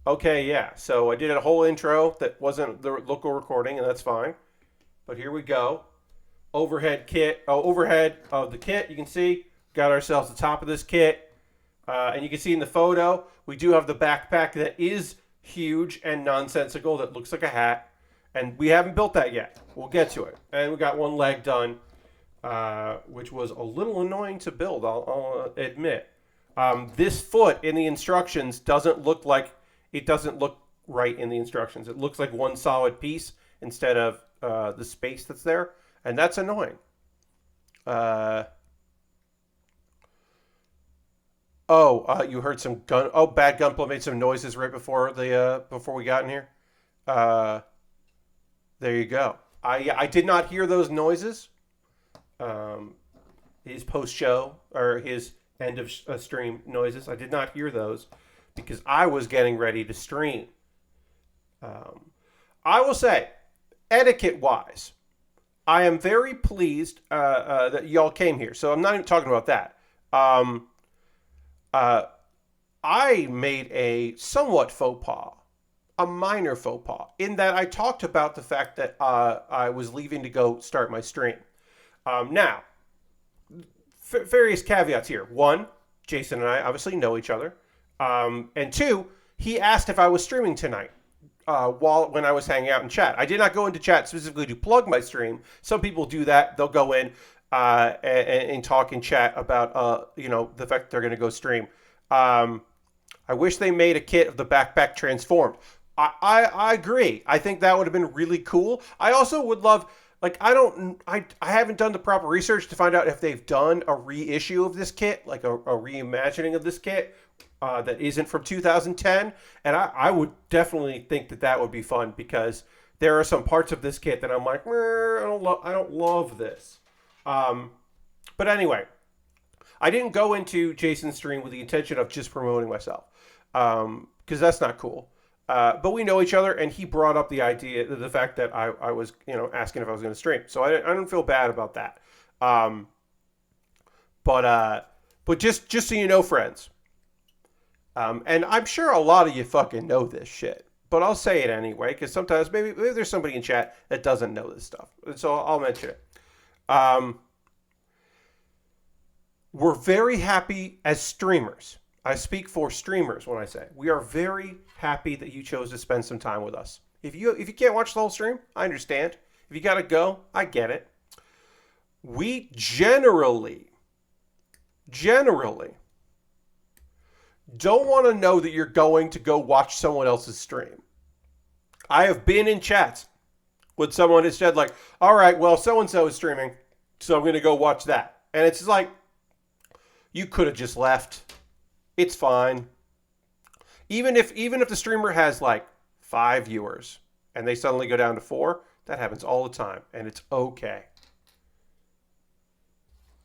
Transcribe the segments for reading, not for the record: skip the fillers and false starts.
Okay, yeah. So I did a whole intro that wasn't the local recording, and that's fine. But here we go. Overhead kit. Oh, overhead of the kit. You can see got ourselves the top of this kit, and you can see in the photo we do have the backpack that is huge and nonsensical that looks like a hat, and we haven't built that yet. We'll get to it. And we got one leg done, which was a little annoying to build. I'll admit. This foot in the instructions doesn't look right in the instructions. It looks like one solid piece instead of the space that's there, and that's annoying. Uh, you heard some gun. Oh, Bad Gunpla made some noises right before we got in here. Uh, there you go. I did not hear those noises. Um, his post show or his end of stream noises. I did not hear those because I was getting ready to stream. Um, I will say, etiquette wise, I am very pleased that y'all came here. So I'm not even talking about that. Um, uh, I made a somewhat faux pas, a minor faux pas, in that I talked about the fact that I was leaving to go start my stream. Now, various caveats here. One, Jason and I obviously know each other. And two, he asked if I was streaming tonight when I was hanging out in chat. I did not go into chat specifically to plug my stream. Some people do that. They'll go in and talk in chat about the fact that they're going to go stream. I wish they made a kit of the backpack transformed. I agree. I think that would have been really cool. I also would love, like, I haven't done the proper research to find out if they've done a reissue of this kit, like a reimagining of this kit that isn't from 2010. And I would definitely think that that would be fun because there are some parts of this kit that I'm like, I don't love this. But anyway, I didn't go into Jason's stream with the intention of just promoting myself because that's not cool. But we know each other, and he brought up the idea, the fact that I was, asking if I was going to stream. So I don't feel bad about that. But just so you know, friends, and I'm sure a lot of you fucking know this shit, but I'll say it anyway because sometimes maybe there's somebody in chat that doesn't know this stuff, and so I'll mention it. Um, we're very happy as streamers. I speak for streamers when I say we are very happy that you chose to spend some time with us. If you can't watch the whole stream, I understand. If you gotta go, I get it. We generally don't want to know that you're going to go watch someone else's stream. I have been in chats with someone who said like, "All right, well, so and so is streaming, so I'm gonna go watch that," and it's just like, you could have just left. It's fine. Even if the streamer has like 5 viewers and they suddenly go down to 4, that happens all the time and it's okay.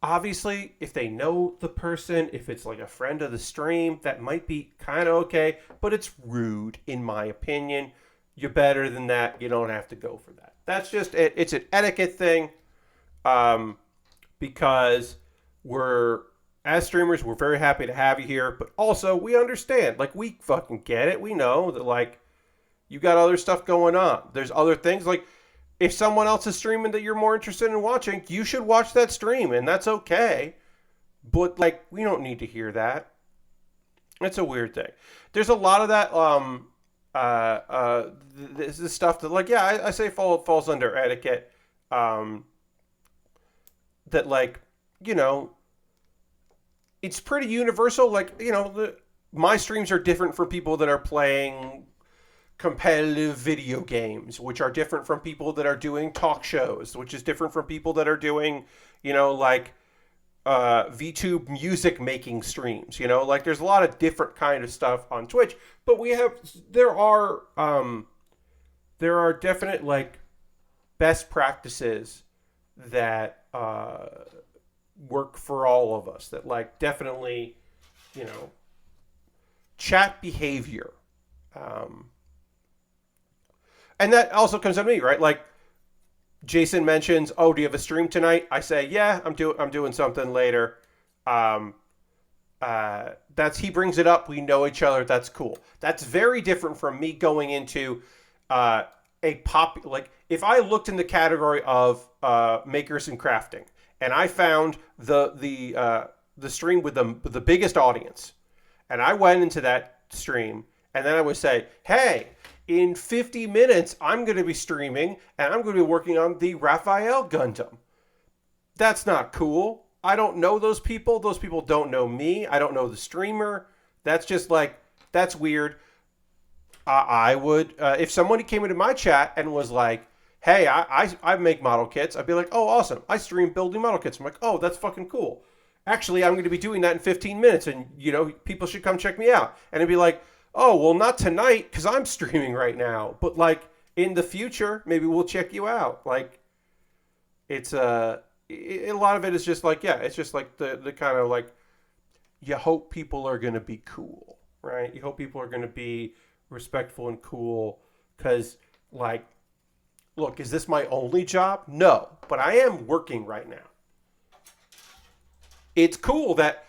Obviously, if they know the person, if it's like a friend of the stream, that might be kind of okay, but it's rude in my opinion. You're better than that. You don't have to go for that. That's just it. It's an etiquette thing. Because as streamers, we're very happy to have you here, but also we understand. Like, we fucking get it. We know that, like, you got other stuff going on. There's other things. Like, if someone else is streaming that you're more interested in watching, you should watch that stream, and that's okay. But, like, we don't need to hear that. It's a weird thing. There's a lot of that, this is stuff that, like, yeah, I say falls under etiquette. That, like, it's pretty universal. Like, my streams are different from people that are playing competitive video games, which are different from people that are doing talk shows, which is different from people that are doing, like VTube music making streams. Like, there's a lot of different kind of stuff on Twitch, but there are definite, like, best practices that work for all of us, that, like, definitely, chat behavior, and that also comes to me, right? Like, Jason mentions, "Oh, do you have a stream tonight?" I say, "Yeah, I'm doing something later." He brings it up. We know each other. That's cool. That's very different from me going into a pop. Like if I looked in the category of makers and crafting, and I found the stream with the biggest audience, and I went into that stream, and then I would say, hey. In 50 minutes, I'm going to be streaming, and I'm going to be working on the Raphael Gundam. That's not cool. I don't know those people. Those people don't know me. I don't know the streamer. That's just like, that's weird. I would, if somebody came into my chat and was like, hey, I make model kits, I'd be like, oh, awesome. I stream building model kits. I'm like, oh, that's fucking cool. Actually, I'm going to be doing that in 15 minutes, and, people should come check me out. And it'd be like, oh, well, not tonight because I'm streaming right now. But, like, in the future, maybe we'll check you out. Like, it's a lot of it is just like, yeah, it's just like the kind of like, you hope people are going to be cool, right? You hope people are going to be respectful and cool because, like, look, is this my only job? No, but I am working right now. It's cool that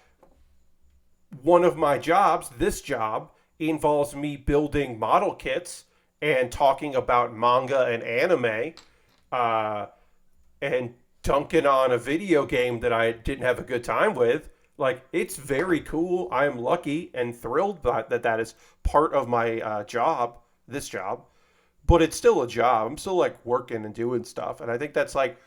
one of my jobs, this job, involves me building model kits and talking about manga and anime and dunking on a video game that I didn't have a good time with. Like, it's very cool. I am lucky and thrilled that is part of my job, this job. But it's still a job. I'm still, like, working and doing stuff. And I think that's, like,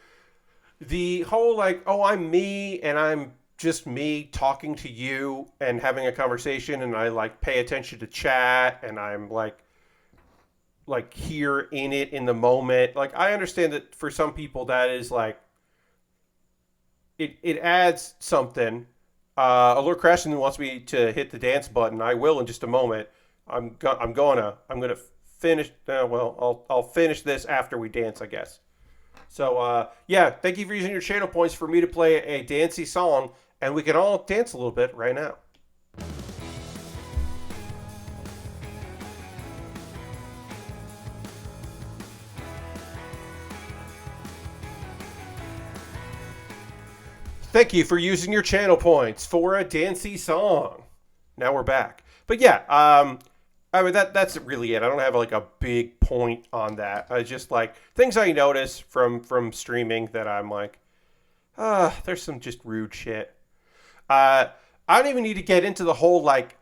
the whole, like, oh, I'm me and I'm just me talking to you and having a conversation, and I like pay attention to chat, and I'm like here in it in the moment. Like, I understand that for some people that is like it adds something. Alert Crashing wants me to hit the dance button. I will in just a moment. I'm gonna finish. I'll finish this after we dance, I guess. So yeah, thank you for using your channel points for me to play a dancey song. And we can all dance a little bit right now. Thank you for using your channel points for a dancey song. Now we're back. But yeah, I mean that's really it. I don't have like a big point on that. I just like things I notice from streaming that I'm like, there's some just rude shit. I don't even need to get into the whole like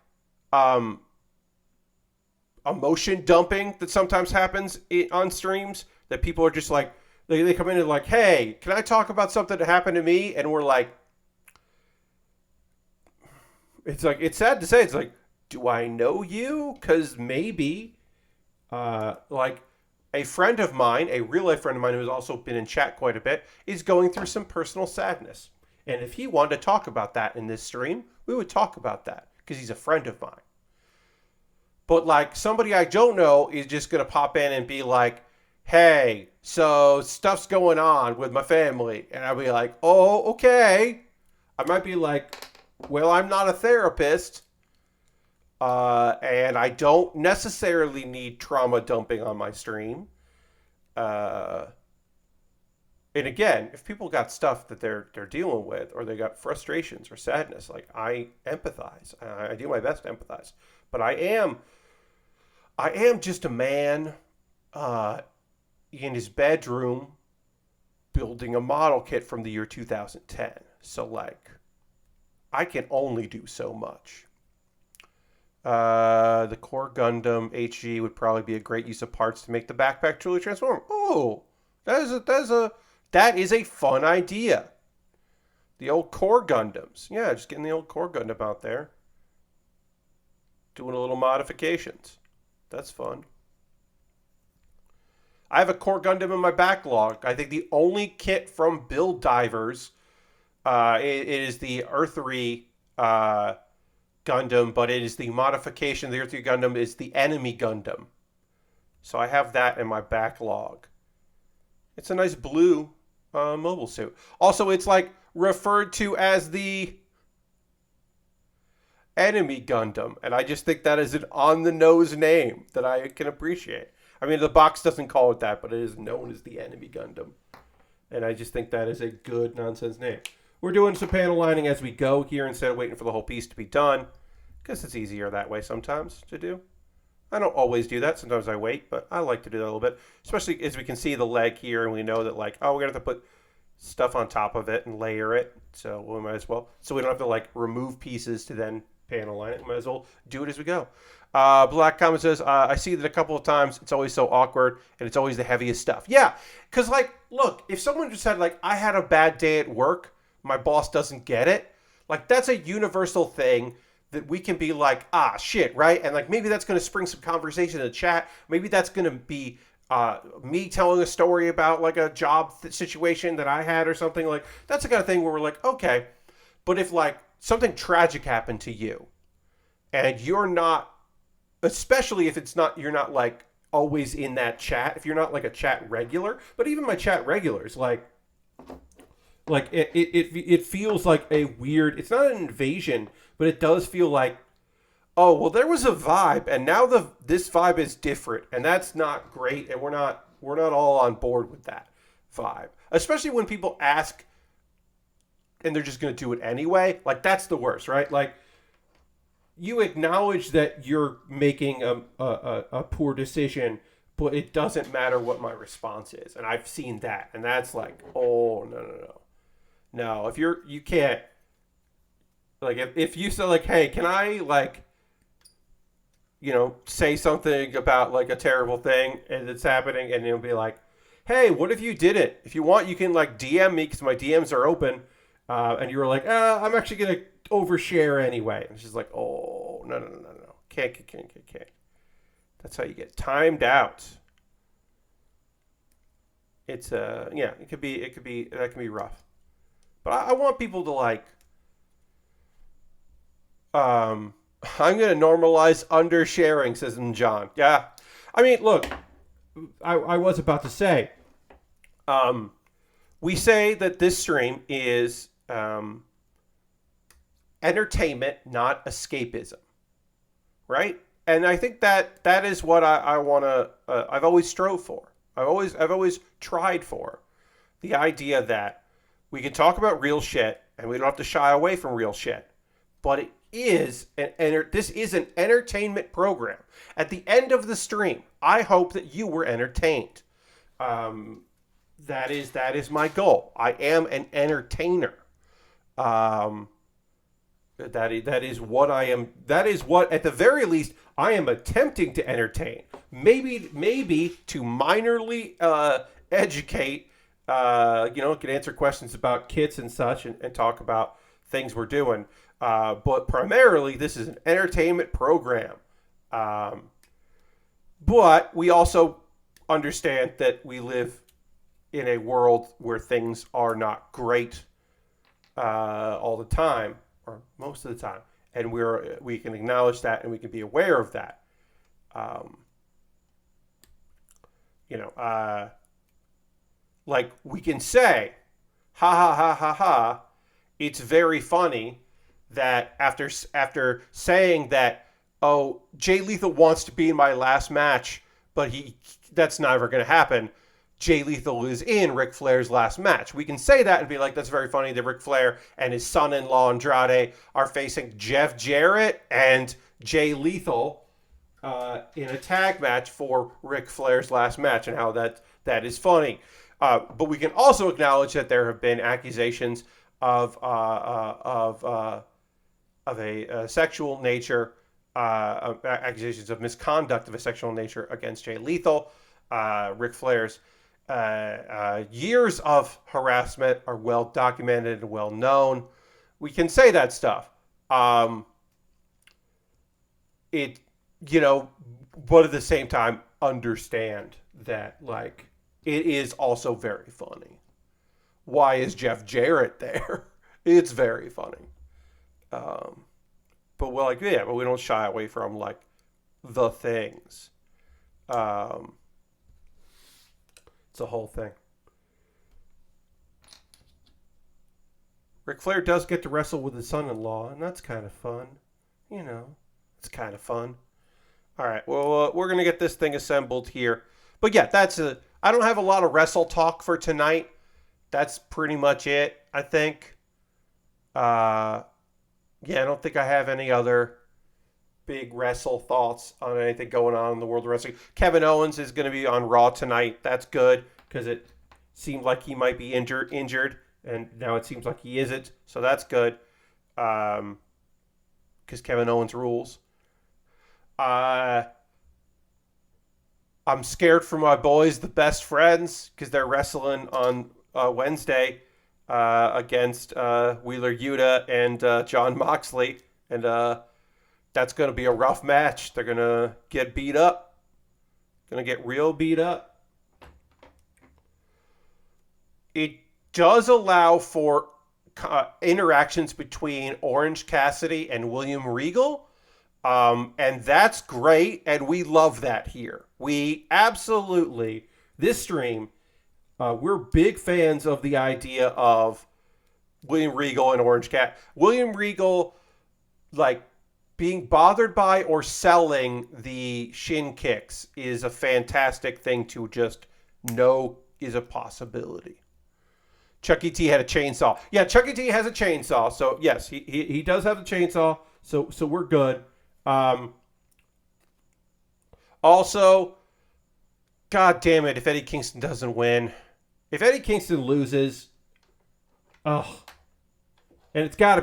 emotion dumping that sometimes happens on streams, that people are just like they come in and like, hey, can I talk about something that happened to me? And we're like, it's like, it's sad to say, it's like, do I know you? Because maybe like a friend of mine, a real life friend of mine who has also been in chat quite a bit, is going through some personal sadness. And if he wanted to talk about that in this stream, we would talk about that because he's a friend of mine. But like somebody I don't know is just going to pop in and be like, hey, so stuff's going on with my family. And I'll be like, oh, okay. I might be like, well, I'm not a therapist. And I don't necessarily need trauma dumping on my stream. And again, if people got stuff that they're dealing with, or they got frustrations or sadness, like, I empathize. I do my best to empathize. But I am just a man in his bedroom building a model kit from the year 2010. So like, I can only do so much. The Core Gundam HG would probably be a great use of parts to make the backpack truly transform. Oh, that is a fun idea. The old Core Gundams. Yeah, just getting the old Core Gundam out there. Doing a little modifications. That's fun. I have a Core Gundam in my backlog. I think the only kit from Build Divers, it is the Earthery Gundam, but it is the modification. The Earthery Gundam is the enemy Gundam. So I have that in my backlog. It's a nice blue mobile suit. Also, it's like referred to as the enemy Gundam, and I just think that is an on-the-nose name that I can appreciate. I mean, the box doesn't call it that, but it is known as the enemy Gundam, and I just think that is a good nonsense name. we're doing some panel lining as we go here instead of waiting for the whole piece to be done, because it's easier that way sometimes to do. I don't always do that. Sometimes I wait, but I like to do that a little bit, especially as we can see the leg here and we know that, like, oh, we're going to have to put stuff on top of it and layer it. So we might as well. So we don't have to, like, remove pieces to then panel line it. We might as well do it as we go. Black Comment says, I see that a couple of times. It's always so awkward, and it's always the heaviest stuff. Yeah, because, like, look, if someone just said, like, I had a bad day at work, my boss doesn't get it, like, that's a universal thing that we can be like, ah, shit, right? And, like, maybe that's going to spring some conversation in the chat. Maybe that's going to be me telling a story about, like, a job situation that I had or something. Like, that's the kind of thing where we're like, okay. But if, like, something tragic happened to you and you're not, especially if it's not, you're not, like, always in that chat, if you're not, like, a chat regular, but even my chat regulars, like it feels like a weird, it's not an invasion, but it does feel like, oh, well, there was a vibe, and now this vibe is different, and that's not great, and we're not all on board with that vibe. Especially when people ask, and they're just going to do it anyway. Like, that's the worst, right? Like, you acknowledge that you're making a poor decision, but it doesn't matter what my response is, and I've seen that, and that's like, oh, no, if you can't, like, if you say, like, hey, can I, like, you know, say something about, like, a terrible thing and it's happening, and it'll be like, hey, what if you did it? If you want, you can, like, DM me, because my DMs are open, and you were like, I'm actually going to overshare anyway. And she's like, oh, no. Can't. That's how you get timed out. It's, yeah, that can be rough. But I want people to, like, I'm going to normalize undersharing, says John. Yeah. I mean, look, I was about to say, we say that this stream is entertainment, not escapism. Right? And I think that is what I want to, I've always strove for. I've always tried for. The idea that we can talk about real shit, and we don't have to shy away from real shit. But this is an entertainment program. At the end of the stream, I hope that you were entertained. That is my goal. I am an entertainer. That is what I am. That is what, at the very least, I am attempting to entertain. Maybe to minorly educate. Can answer questions about kits and such, and talk about things we're doing. But primarily, this is an entertainment program. But we also understand that we live in a world where things are not great all the time, or most of the time. And we can acknowledge that, and we can be aware of that. Like, we can say, ha ha ha ha ha, it's very funny that after saying that, oh, Jay Lethal wants to be in my last match, but that's never going to happen. Jay Lethal is in Ric Flair's last match. We can say that and be like, that's very funny that Ric Flair and his son-in-law Andrade are facing Jeff Jarrett and Jay Lethal in a tag match for Ric Flair's last match, and how that is funny. But we can also acknowledge that there have been accusations of a sexual nature, accusations of misconduct of a sexual nature against Jay Lethal. Ric Flair's years of harassment are well documented and well known. We can say that stuff. But at the same time, understand that, like, it is also very funny. Why is Jeff Jarrett there? It's very funny. But but we don't shy away from, like, the things. It's a whole thing. Ric Flair does get to wrestle with his son-in-law, and that's kind of fun. It's kind of fun. All right, well, we're going to get this thing assembled here. But yeah, I don't have a lot of wrestle talk for tonight. That's pretty much it, I think. Uh, yeah, I don't think I have any other big wrestle thoughts on anything going on in the world of wrestling. Kevin Owens is going to be on Raw tonight. That's good because it seemed like he might be injured, and now it seems like he isn't. So that's good because Kevin Owens rules. Uh, I'm scared for my boys, the best friends, because they're wrestling on Wednesday against Wheeler Yuta and John Moxley, and that's going to be a rough match. They're going to get beat up. Going to get real beat up. It does allow for interactions between Orange Cassidy and William Regal. And that's great. And we love that here. We absolutely, this stream, we're big fans of the idea of William Regal and Orange Cat. William Regal, like, being bothered by or selling the shin kicks is a fantastic thing to just know is a possibility. Chucky T had a chainsaw. Yeah, Chucky T has a chainsaw. So yes, he does have a chainsaw. So we're good. Also, God damn it, if Eddie Kingston doesn't win, if Eddie Kingston loses, oh, and this gotta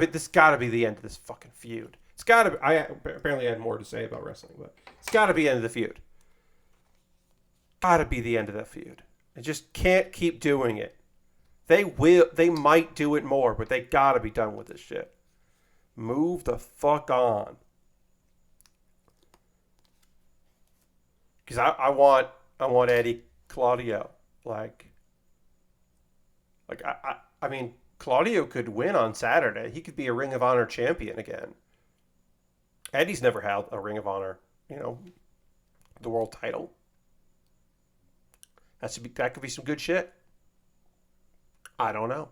be the end of this fucking feud. It's gotta be. I apparently had more to say about wrestling, but it's gotta be the end of the feud. Gotta be the end of that feud. I just can't keep doing it. They might do it more, but they gotta be done with this shit. Move the fuck on. Because I want Eddie Claudio. I mean, Claudio could win on Saturday. He could be a Ring of Honor champion again. Eddie's never held a Ring of Honor, the world title. That could be some good shit. I don't know.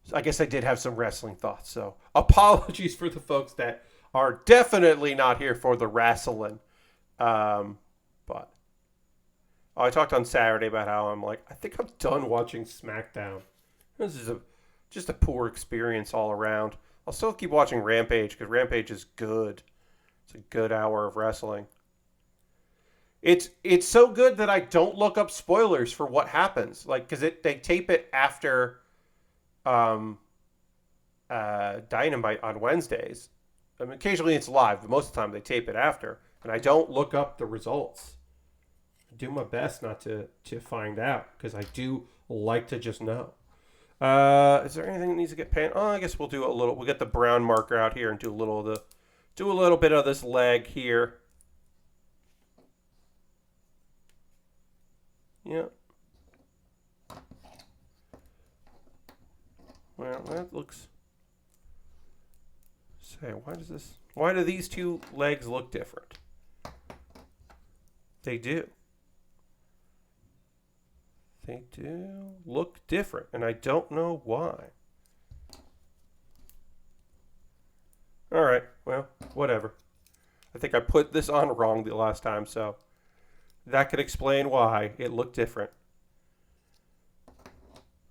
So I guess I did have some wrestling thoughts. So apologies for the folks that are definitely not here for the wrestling. But I talked on Saturday about how I'm like, I think I'm done watching SmackDown. This is just a poor experience all around. I'll still keep watching Rampage because Rampage is good. It's a good hour of wrestling. It's so good that I don't look up spoilers for what happens, like because they tape it after Dynamite on Wednesdays. I mean, occasionally it's live, but most of the time they tape it after, and I don't look up the results. I do my best not to find out because I do like to just know. Is there anything that needs to get painted? Oh, I guess we'll do a little. We'll get the brown marker out here and do a little bit of this leg here. Yeah. Well, that looks. Say, why do these two legs look different? They do. They do look different, and I don't know why. All right, well, whatever. I think I put this on wrong the last time, so that could explain why it looked different.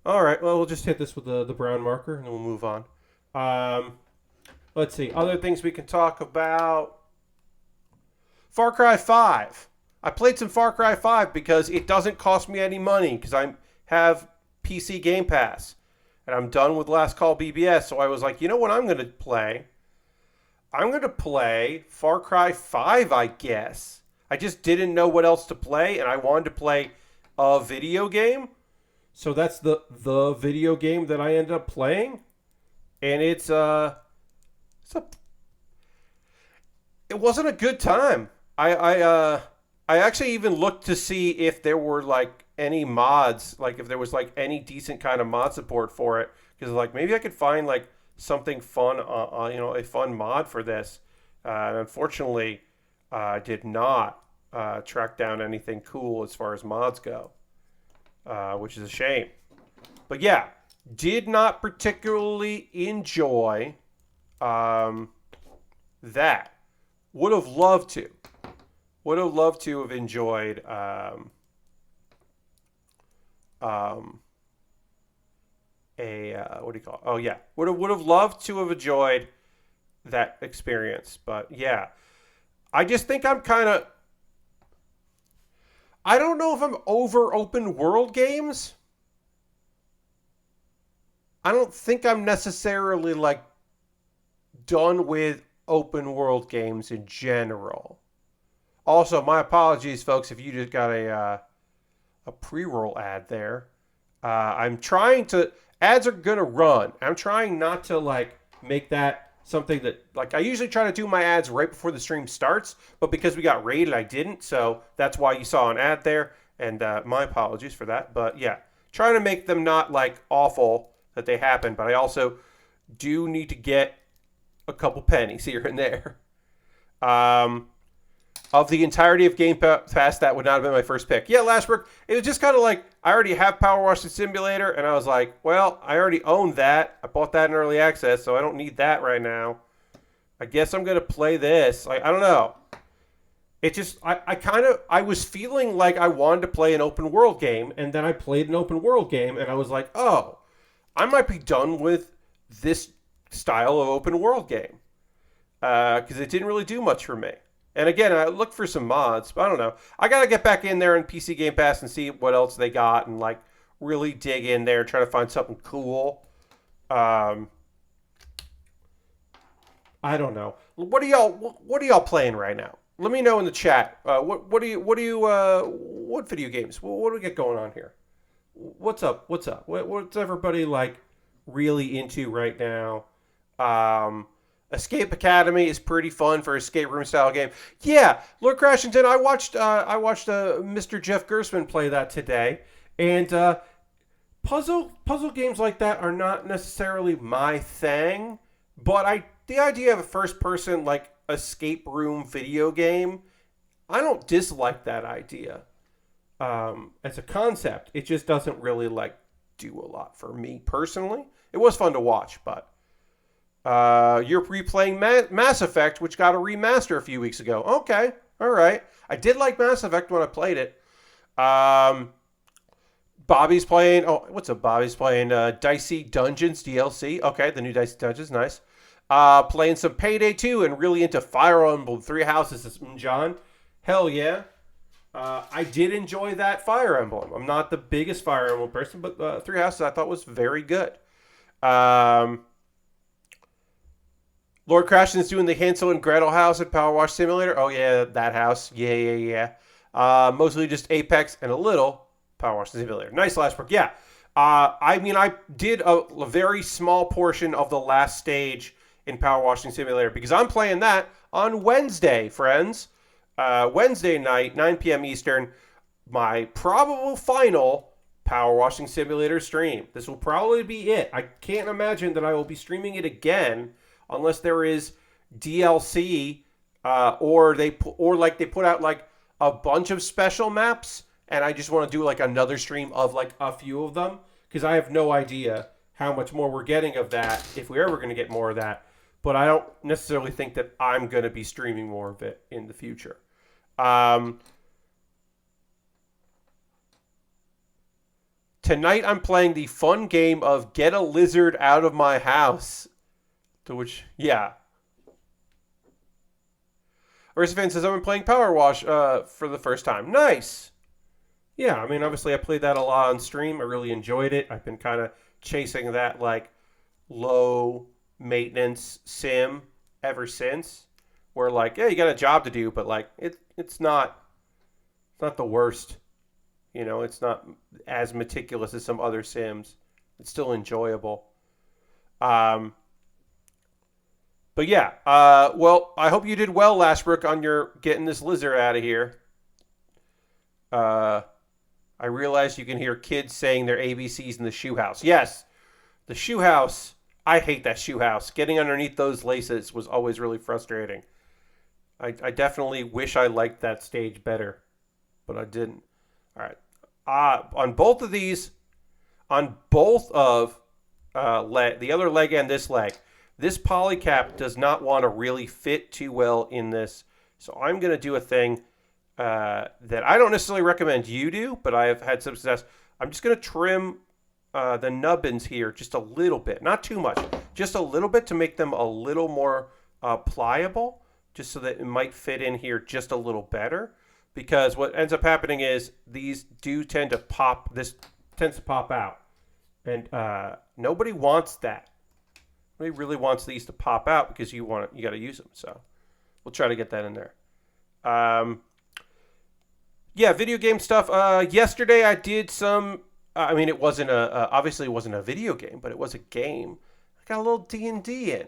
All right, well, we'll just hit this with the brown marker, and then we'll move on. Let's see. Other things we can talk about. Far Cry 5. I played some Far Cry 5 because it doesn't cost me any money because I have PC Game Pass. And I'm done with Last Call BBS, so I was like, you know what I'm going to play? I'm going to play Far Cry 5, I guess. I just didn't know what else to play, and I wanted to play a video game. So that's the video game that I ended up playing. And it wasn't a good time. I actually even looked to see if there were like any mods, like if there was like any decent kind of mod support for it, because like maybe I could find like something fun, a fun mod for this. And unfortunately, I did not track down anything cool as far as mods go, which is a shame. But yeah, did not particularly enjoy that. Would have loved to have enjoyed what do you call it? Oh yeah, would have loved to have enjoyed that experience, but yeah, I just think I'm kind of. I don't know if I'm over open world games. I don't think I'm necessarily like done with open world games in general. Also, my apologies, folks, if you just got a pre-roll ad there. I'm trying to ads are gonna run. I'm trying not to like make that something that like I usually try to do my ads right before the stream starts, but because we got raided, I didn't. So that's why you saw an ad there, and my apologies for that. But yeah, trying to make them not like awful that they happen, but I also do need to get a couple pennies here and there. Um, of the entirety of Game Pass, that would not have been my first pick. Yeah, Lashbrook, it was just kind of like, I already have Power Washing Simulator, and I was like, well, I already own that. I bought that in early access, so I don't need that right now. I guess I'm going to play this. Like, I don't know. It just, I was feeling like I wanted to play an open world game, and then I played an open world game, and I was like, oh, I might be done with this style of open world game. Because it didn't really do much for me. And again, I looked for some mods, but I don't know. I got to get back in there in PC Game Pass and see what else they got and like really dig in there, try to find something cool. I don't know. What are y'all playing right now? Let me know in the chat. What video games? What do we get going on here? What's up? What's everybody like really into right now? Escape Academy is pretty fun for escape room style game. Yeah, Lord Crashington, I watched Mr. Jeff Gersman play that today, and puzzle games like that are not necessarily my thing, but the idea of a first person like escape room video game, I don't dislike that idea. As a concept, it just doesn't really like do a lot for me personally. It was fun to watch, but. You're replaying Mass Effect, which got a remaster a few weeks ago. Okay, all right. I did like Mass Effect when I played it. Bobby's playing. Oh, what's up? Bobby's playing Dicey Dungeons DLC. Okay, the new Dicey Dungeons, nice. Playing some Payday 2 and really into Fire Emblem Three Houses. John, hell yeah. I did enjoy that Fire Emblem. I'm not the biggest Fire Emblem person, but Three Houses I thought was very good. Lord Crashton's doing the Hansel and Gretel house at Power Wash Simulator. Oh, yeah, that house. Yeah. Mostly just Apex and a little Power Wash Simulator. Nice, Lashbrook. Yeah. I did a very small portion of the last stage in Power Washing Simulator because I'm playing that on Wednesday, friends. Wednesday night, 9 p.m. Eastern, my probable final Power Washing Simulator stream. This will probably be it. I can't imagine that I will be streaming it again unless there is DLC or they put out like a bunch of special maps, and I just want to do like another stream of like a few of them because I have no idea how much more we're getting of that if we're ever going to get more of that. But I don't necessarily think that I'm going to be streaming more of it in the future. Tonight I'm playing the fun game of Get a Lizard Out of My House. To which, yeah. Ursafan says, I've been playing Power Wash for the first time. Nice. Yeah, I mean, obviously I played that a lot on stream. I really enjoyed it. I've been kind of chasing that, like, low maintenance sim ever since. Where, like, yeah, you got a job to do, but, like, it's not the worst. You know, it's not as meticulous as some other sims. It's still enjoyable. But yeah, well, I hope you did well, Lashbrook, on your getting this lizard out of here. I realize you can hear kids saying their ABCs in the shoe house. Yes, the shoe house. I hate that shoe house. Getting underneath those laces was always really frustrating. I definitely wish I liked that stage better, but I didn't. All right. On both of these, on both of the other leg and this leg, this polycap does not want to really fit too well in this. So I'm going to do a thing that I don't necessarily recommend you do, but I have had some success. I'm just going to trim the nubbins here just a little bit, not too much, just a little bit to make them a little more pliable, just so that it might fit in here just a little better. Because what ends up happening is these do tend to pop. This tends to pop out, and nobody wants that. Nobody really wants these to pop out because you got to use them. So we'll try to get that in there. Yeah, video game stuff. Yesterday I did some. I mean, it wasn't obviously it wasn't a video game, but it was a game. I got a little D&D in.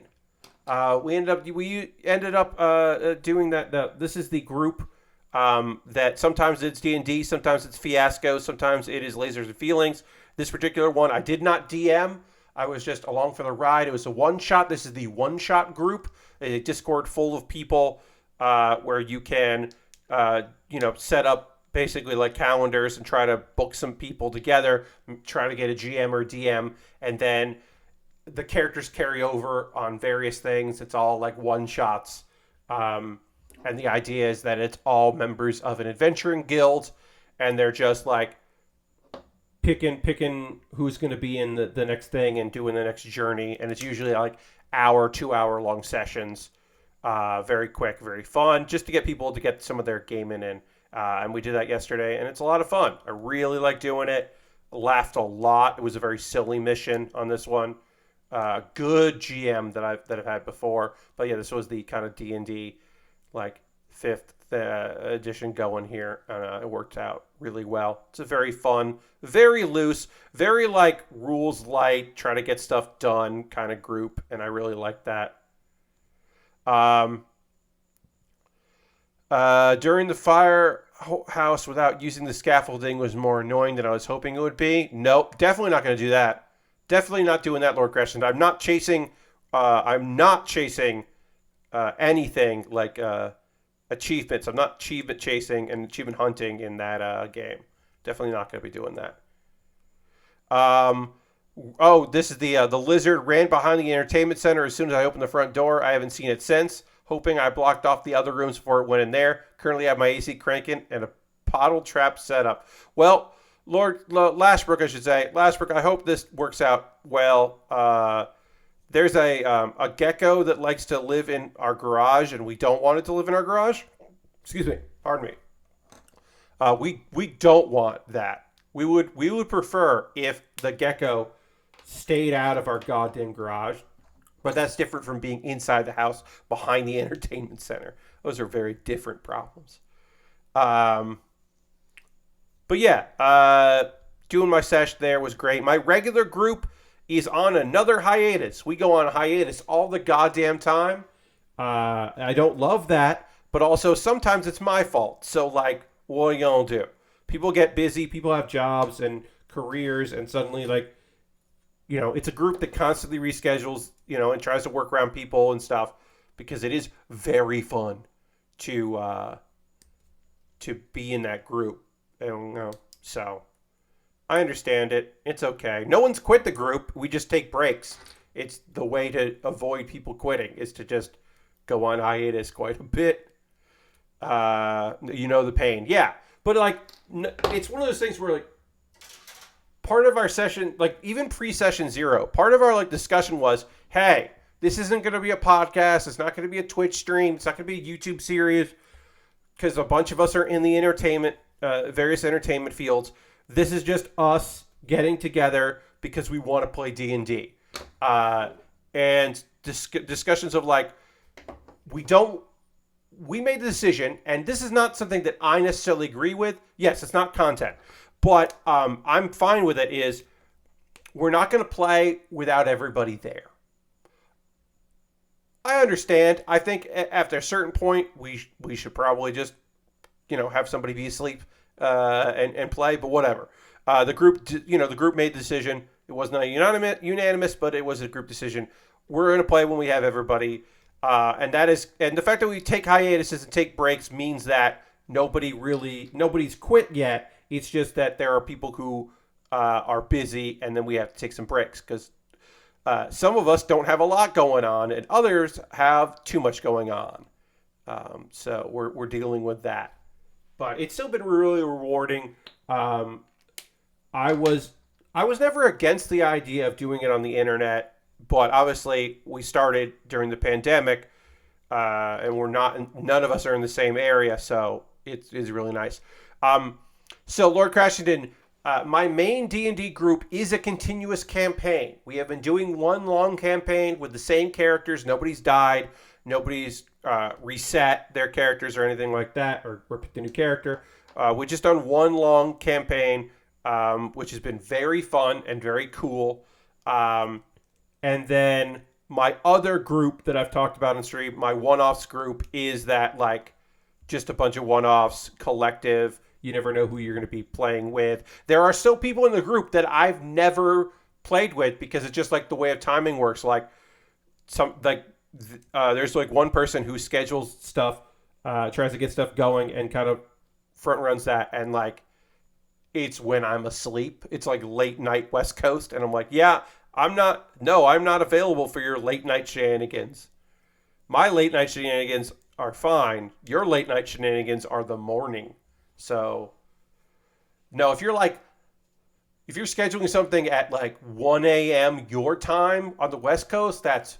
We ended up doing that. This is the group that sometimes it's D&D, sometimes it's Fiasco, sometimes it is Lasers and Feelings. This particular one, I did not DM. I was just along for the ride. It was a one-shot. This is the one-shot group, a Discord full of people where you can, set up basically like calendars and try to book some people together, try to get a GM or DM, and then the characters carry over on various things. It's all like one-shots. And the idea is that it's all members of an adventuring guild, and they're just like picking who's going to be in the next thing and doing the next journey. And it's usually like 2-hour long sessions. Very quick, very fun, just to get people to get some of their gaming in. And we did that yesterday, and it's a lot of fun. I really like doing it. Laughed a lot. It was a very silly mission on this one. Good GM that I've had before. But yeah, this was the kind of D&D like 5th edition going here. It worked out really well. It's a very fun, very loose, very like rules light, try to get stuff done kind of group, and I really like that. During the firehouse without using the scaffolding was more annoying than I was hoping it would be. Nope, definitely not going to do that. Definitely not doing that, Lord Crescent. I'm not chasing anything like achievements. I'm not achievement chasing and achievement hunting in that game. Definitely not going to be doing that. This is the lizard ran behind the entertainment center as soon as I opened the front door. I haven't seen it since. Hoping I blocked off the other rooms before it went in there. Currently I have my AC cranking and a bottle trap set up. Well, Lord Lashbrook, I should say. Lashbrook, I hope this works out well. There's a gecko that likes to live in our garage, and we don't want it to live in our garage. Excuse me. Pardon me. We don't want that. We would prefer if the gecko stayed out of our goddamn garage. But that's different from being inside the house behind the entertainment center. Those are very different problems. But yeah, doing my sesh there was great. My regular group is on another hiatus. We go on hiatus all the goddamn time. I don't love that, but also sometimes it's my fault. So like, what are you gonna do? People get busy, people have jobs and careers, and suddenly like, it's a group that constantly reschedules, and tries to work around people and stuff, because it is very fun to be in that group. And, so I understand it. It's okay. No one's quit the group. We just take breaks. It's the way to avoid people quitting is to just go on hiatus quite a bit. The pain. Yeah. But like, it's one of those things where like, part of our session, like even pre-session 0, part of our like discussion was, hey, this isn't going to be a podcast. It's not going to be a Twitch stream. It's not going to be a YouTube series, because a bunch of us are in the various entertainment fields. This is just us getting together because we want to play D&D. And discussions of like, we made the decision, and this is not something that I necessarily agree with. Yes, it's not content. But I'm fine with it, is we're not going to play without everybody there. I understand. I think after a certain point, we should probably just, have somebody be asleep and play, but whatever. The group made the decision. It was not unanimous, but it was a group decision. We're going to play when we have everybody. And the fact that we take hiatuses and take breaks means that nobody's quit yet. It's just that there are people who are busy, and then we have to take some breaks because some of us don't have a lot going on, and others have too much going on. So we're dealing with that. But it's still been really rewarding. I was I was never against the idea of doing it on the internet, but obviously we started during the pandemic, and none of us are in the same area, so it's really nice. So Lord Crashington, my main D&D group is a continuous campaign. We have been doing one long campaign with the same characters. Nobody's died. Nobody's reset their characters or anything like that, or picked a new character. We've just done one long campaign, which has been very fun and very cool. And then my other group that I've talked about on stream, my one-offs group, is that like just a bunch of one-offs collective. You never know who you're going to be playing with. There are still people in the group that I've never played with because it's just like the way of timing works. Like there's like one person who schedules stuff, tries to get stuff going, and kind of front runs that, and like it's when I'm asleep. It's like late night West Coast, and I'm like, yeah, I'm not available for your late night shenanigans. My late night shenanigans are fine. Your late night shenanigans are the morning. So, no, if you're scheduling something at like 1 a.m. your time on the West Coast, that's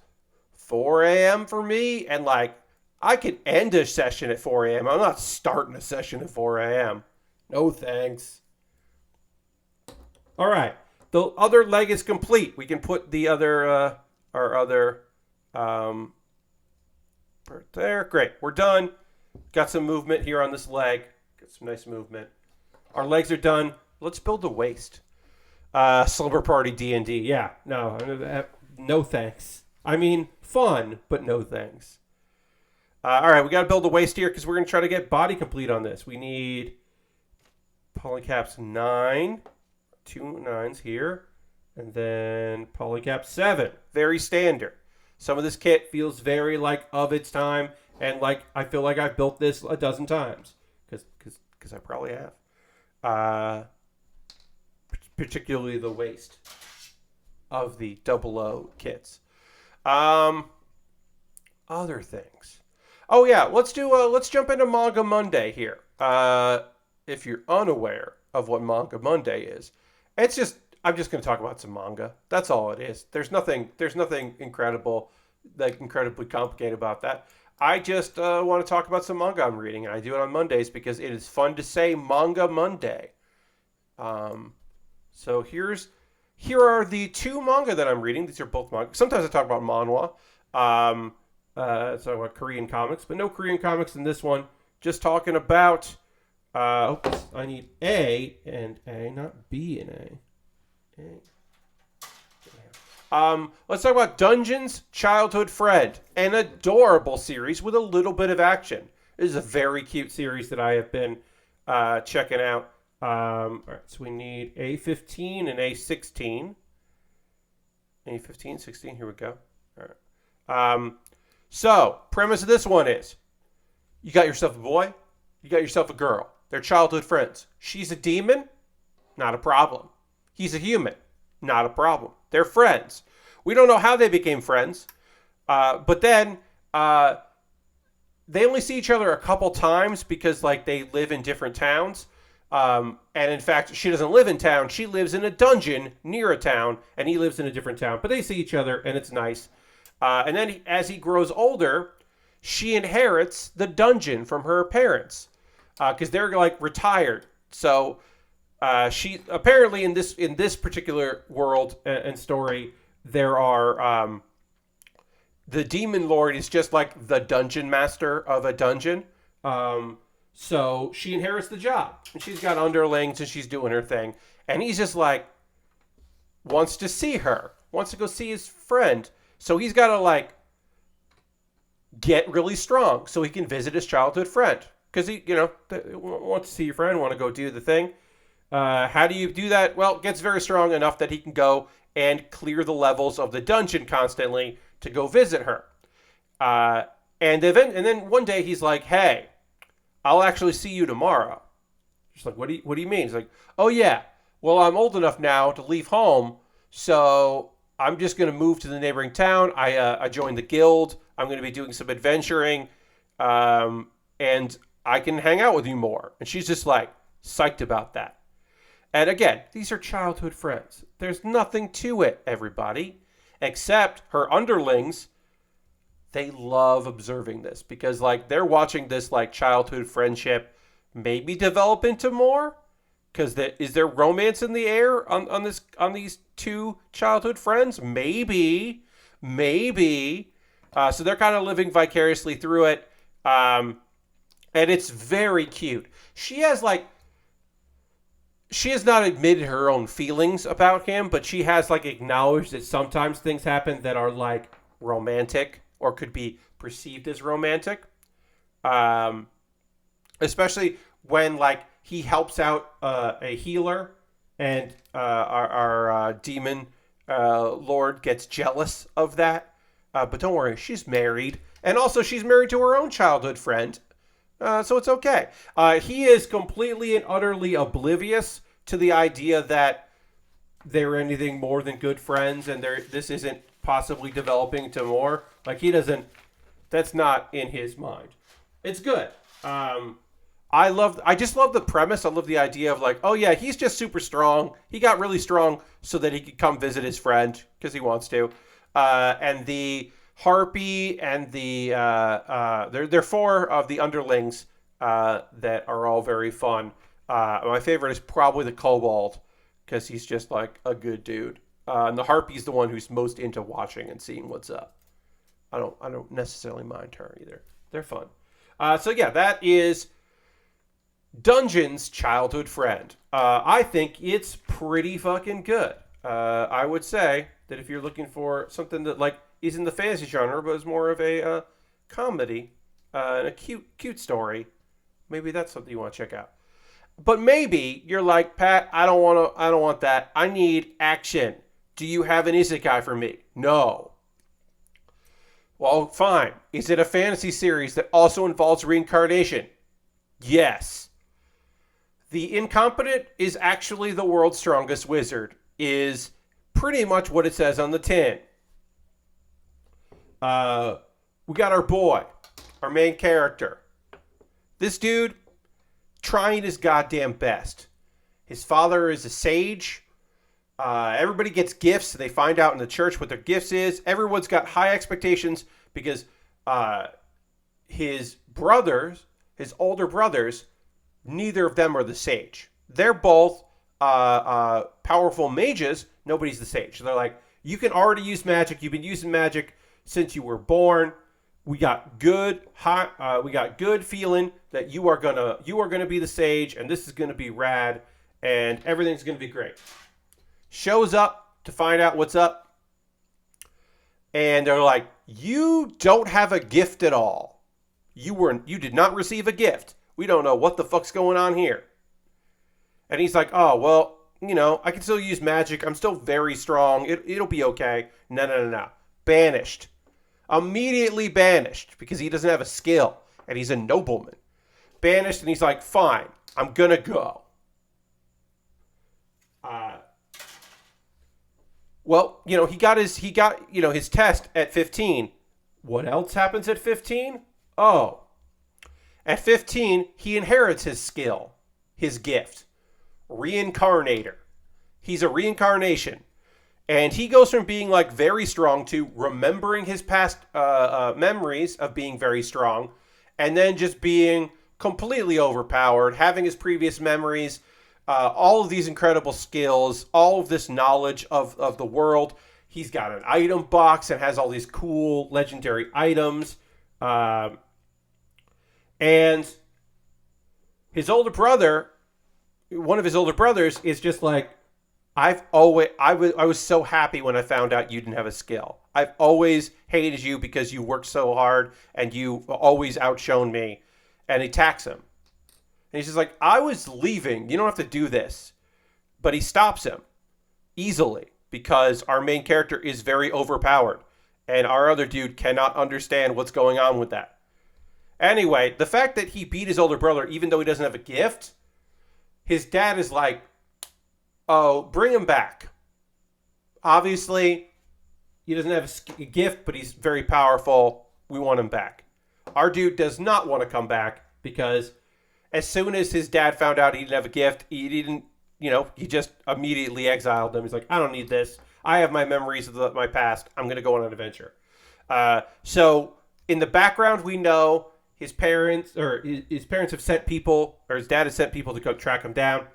4 a.m. for me. And like, I could end a session at 4 a.m. I'm not starting a session at 4 a.m. No thanks. All right. The other leg is complete. We can put the other, our other, there. Great. We're done. Got some movement here on this leg. Got some nice movement. Our legs are done. Let's build the waist. Slumber Party D&D. Yeah. No thanks. I mean, fun, but no thanks. All right. We got to build the waist here because we're going to try to get body complete on this. We need polycaps 9. 2 9s here. And then polycap 7. Very standard. Some of this kit feels very like of its time. And like I feel like I've built this a dozen times. Because I probably have. Particularly the waist of the 00 kits. Other things. Oh yeah, let's jump into Manga Monday here. If you're unaware of what Manga Monday is, I'm just going to talk about some manga. That's all it is. There's nothing incredibly complicated about that. I just want to talk about some manga I'm reading, and I do it on Mondays because it is fun to say Manga Monday. So here are the 2 manga that I'm reading. These are both manga. Sometimes I talk about manhwa. Talk about Korean comics, but no Korean comics in this one. Just talking about. I need A and A, not B and A. Let's talk about Dungeon's Childhood Friend, an adorable series with a little bit of action. This is a very cute series that I have been checking out. All right, so we need A15 and A16. A15, 16, here we go. All right. So, premise of this one is, you got yourself a boy, you got yourself a girl. They're childhood friends. She's a demon, not a problem. He's a human, not a problem. They're friends. We don't know how they became friends, but then they only see each other a couple times because like they live in different towns. And in fact, she doesn't live in town. She lives in a dungeon near a town, and he lives in a different town. But they see each other, and it's nice. And then as he grows older, she inherits the dungeon from her parents because they're like retired. So she apparently in this particular world and story, there are the demon lord is just like the dungeon master of a dungeon. So she inherits the job, and she's got underlings, and she's doing her thing. And he's just like wants to see her, wants to go see his friend. So he's got to like get really strong so he can visit his childhood friend because he, wants to see your friend, want to go do the thing. How do you do that? Well, gets very strong enough that he can go and clear the levels of the dungeon constantly to go visit her. And then one day he's like, "Hey, I'll actually see you tomorrow." She's like, what do you mean? He's like, "Oh yeah, well I'm old enough now to leave home, so I'm just going to move to the neighboring town. I joined the guild. I'm going to be doing some adventuring, and I can hang out with you more." And she's just like psyched about that. And again, these are childhood friends. There's nothing to it, everybody, except her underlings. They love observing this because, like, they're watching this, like, childhood friendship maybe develop into more. Because is there romance in the air on these two childhood friends? Maybe. So they're kind of living vicariously through it. And it's very cute. She has not admitted her own feelings about him, but she has like acknowledged that sometimes things happen that are like romantic or could be perceived as romantic. Especially when like he helps out a healer and our demon lord gets jealous of that. But don't worry, she's married. And also she's married to her own childhood friend. So it's okay. He is completely and utterly oblivious to the idea that they're anything more than good friends and this isn't possibly developing to more. Like, he doesn't... That's not in his mind. It's good. I just love the premise. I love the idea of like, oh yeah, he's just super strong. He got really strong so that he could come visit his friend because he wants to. And the Harpy and the they're four of the underlings that are all very fun. My favorite is probably the Kobold because he's just like a good dude. And the Harpy's the one who's most into watching and seeing what's up. I don't necessarily mind her either. They're fun. So yeah, that is Dungeon's childhood friend. I think it's pretty fucking good. I would say that if you're looking for something that like is in the fantasy genre but is more of a comedy and a cute story, maybe that's something you want to check out. But maybe you're like, Pat, I don't want that. I need action. Do you have an isekai for me? No. Well, fine. Is it a fantasy series that also involves reincarnation? Yes. The Incompetent is actually the world's strongest wizard, is pretty much what it says on the tin. We got our boy, our main character. This dude, trying his goddamn best. His father is a sage. Everybody gets gifts. They find out in the church what their gifts is. Everyone's got high expectations because his older brothers, neither of them are the sage. They're both powerful mages. Nobody's the sage. They're like, you can already use magic. You've been using magic since you were born. We got good feeling that you are gonna be the sage, and this is gonna be rad, and everything's gonna be great. Shows up to find out what's up, and they're like, you don't have a gift at all. You did not receive a gift. We don't know what the fuck's going on here. And he's like, oh, well, I can still use magic. I'm still very strong. It'll be okay. No. Banished. Immediately banished because he doesn't have a skill and he's a nobleman. Banished, and he's like, fine, I'm gonna go. Well, he got his test at 15. What else happens at 15? Oh. At 15, he inherits his skill, his gift. Reincarnator. He's a reincarnation. And he goes from being like very strong to remembering his past memories of being very strong, and then just being completely overpowered, having his previous memories, all of these incredible skills, all of this knowledge of the world. He's got an item box and has all these cool legendary items. And his older brother, one of his older brothers, is just like, I was so happy when I found out you didn't have a skill. I've always hated you because you worked so hard and you always outshone me. And he attacks him. And he's just like, I was leaving. You don't have to do this. But he stops him easily because our main character is very overpowered. And our other dude cannot understand what's going on with that. Anyway, the fact that he beat his older brother, even though he doesn't have a gift, his dad is like, oh, bring him back. Obviously, he doesn't have a gift, but he's very powerful. We want him back. Our dude does not want to come back because as soon as his dad found out he didn't have a gift, he didn't he just immediately exiled them. He's like, I don't need this. I have my memories of my past. I'm going to go on an adventure. So in the background, we know his parents have sent people, or his dad has sent people to go track him down.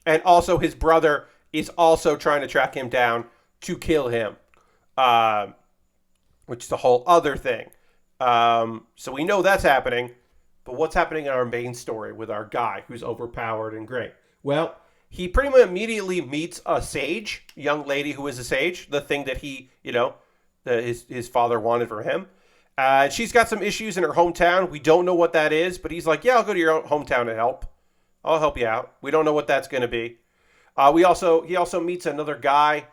And also his brother is also trying to track him down to kill him, which is a whole other thing. So we know that's happening. But what's happening in our main story with our guy who's overpowered and great? Well, he pretty much immediately meets a sage, young lady who is a sage, the thing that his father wanted for him. She's got some issues in her hometown. We don't know what that is, but he's like, yeah, I'll go to your hometown and help. I'll help you out. We don't know what that's going to be. He also meets another guy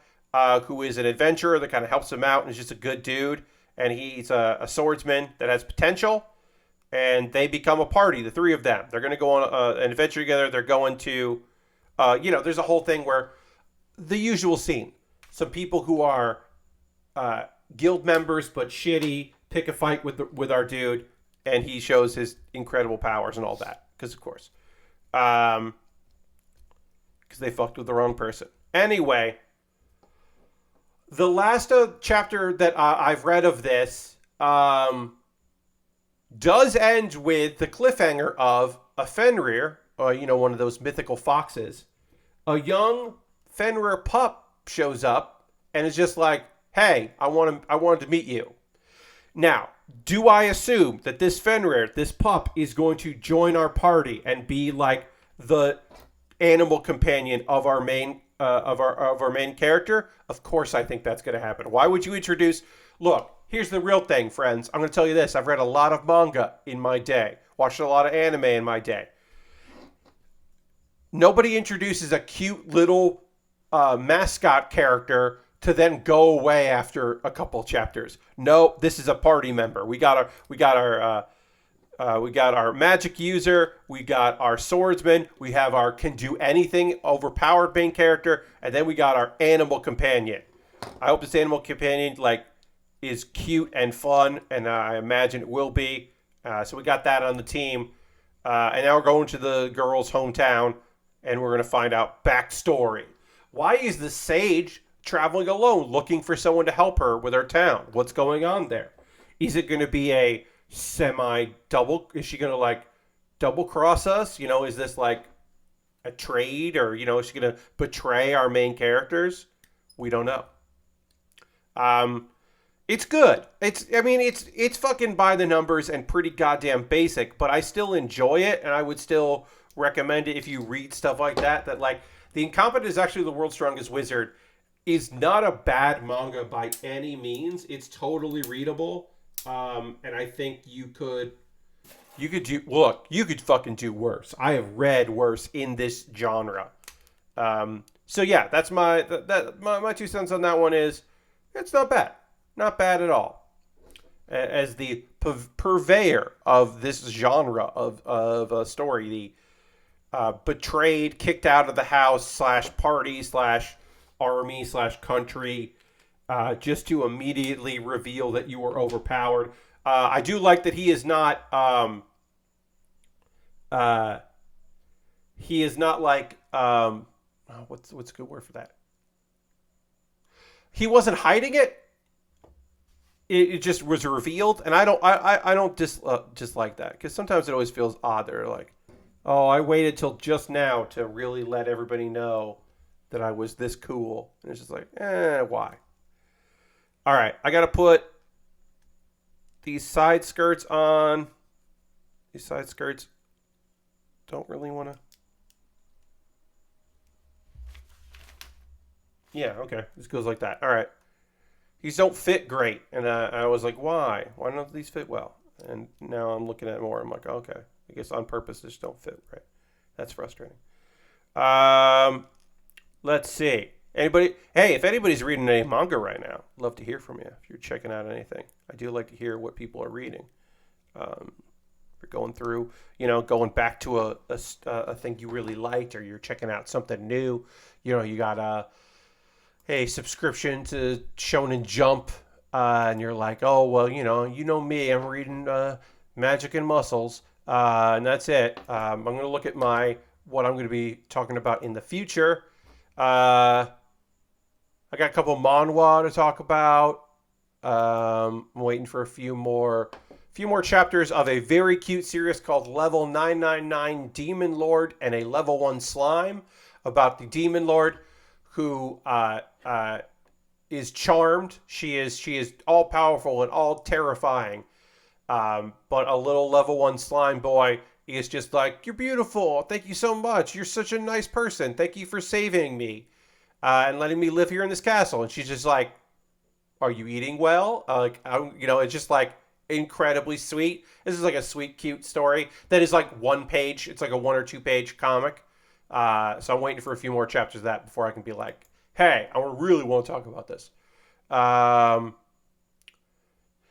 who is an adventurer that kind of helps him out and is just a good dude. And he's a swordsman that has potential. And they become a party, the three of them. They're going to go on an adventure together. They're going to, there's a whole thing where the usual scene. Some people who are guild members but shitty pick a fight with our dude, and he shows his incredible powers and all that. Because, of course. Because they fucked with the wrong person. Anyway, the last chapter that I've read of this does end with the cliffhanger of a Fenrir, one of those mythical foxes. A young Fenrir pup shows up and is just like, hey, I wanted to meet you. Now, do I assume that this Fenrir, this pup, is going to join our party and be like the animal companion of our main main character? Of course, I think that's going to happen. Why would you introduce? Look, here's the real thing, friends. I'm going to tell you this. I've read a lot of manga in my day, watched a lot of anime in my day. Nobody introduces a cute little mascot character to then go away after a couple chapters. No, this is a party member. We got our magic user. We got our swordsman. We have our can do anything overpowered main character, and then we got our animal companion. I hope this animal companion is cute and fun, and I imagine it will be. So we got that on the team, and now we're going to the girl's hometown, and we're going to find out backstory. Why is the sage traveling alone, looking for someone to help her with her town? What's going on there? Is it going to be a semi-double? Is she going to double cross us? Is this like a trade, or is she going to betray our main characters? We don't know. It's good. It's fucking by the numbers and pretty goddamn basic, but I still enjoy it, and I would still recommend it if you read stuff like that. That The Incompetent is actually the world's strongest wizard is not a bad manga by any means. It's totally readable. And I think you could fucking do worse. I have read worse in this genre. So yeah, that's my 2 cents on that one is it's not bad. Not bad at all. As the purveyor of this genre of a story, the betrayed, kicked out of the house / party / army / country, just to immediately reveal that you were overpowered. I do like that he is not like what's a good word for that? He wasn't hiding it. It just was revealed, and I don't dislike that, because sometimes it always feels odd. They're like, oh, I waited till just now to really let everybody know that I was this cool. And it's just like, why? All right, I got to put these side skirts on. These side skirts don't really want to. Yeah, okay. This goes like that. All right. These don't fit great. And I was like, why? Why don't these fit well? And now I'm looking at it more. I'm like, okay. I guess on purpose, they just don't fit right. That's frustrating. Let's see. Hey, if anybody's reading any manga right now, I'd love to hear from you. If you're checking out anything, I do like to hear what people are reading. If you're going through, going back to a thing you really liked, or you're checking out something new. You got a subscription to Shonen Jump, and you're like, oh well, you know me, I'm reading Magic and Muscles, and that's it. I'm gonna look at my what I'm going to be talking about in the future. I got a couple manhwa to talk about. I'm waiting for a few more chapters of a very cute series called Level 999 Demon Lord and a Level 1 Slime, about the Demon Lord who is charmed. She is all powerful and all terrifying. But a little Level 1 Slime boy is just like, you're beautiful. Thank you so much. You're such a nice person. Thank you for saving me and letting me live here in this castle. And she's just like, are you eating well? It's just like incredibly sweet. This is like a sweet, cute story that is like one page. It's like a 1 or 2 page comic. So I'm waiting for a few more chapters of that before I can be like, hey, I really want to talk about this.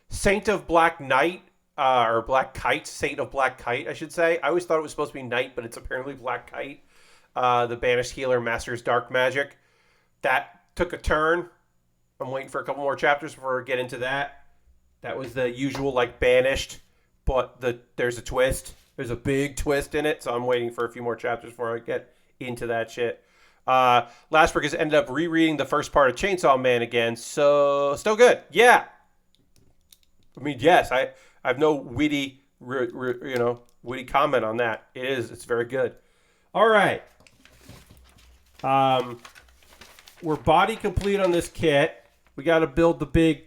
Saint of Black Knight, or Black Kite, Saint of Black Kite, I should say. I always thought it was supposed to be Knight, but it's apparently Black Kite. The banished healer masters dark magic. That took a turn. I'm waiting for a couple more chapters before I get into that. That was the usual, like, banished, but there's a twist. There's a big twist in it, so I'm waiting for a few more chapters before I get into that shit. Last week has ended up rereading the first part of Chainsaw Man again, so still good. Yeah. I mean, yes, I have no witty comment on that. It's very good. All right. We're body complete on this kit. We got to build the big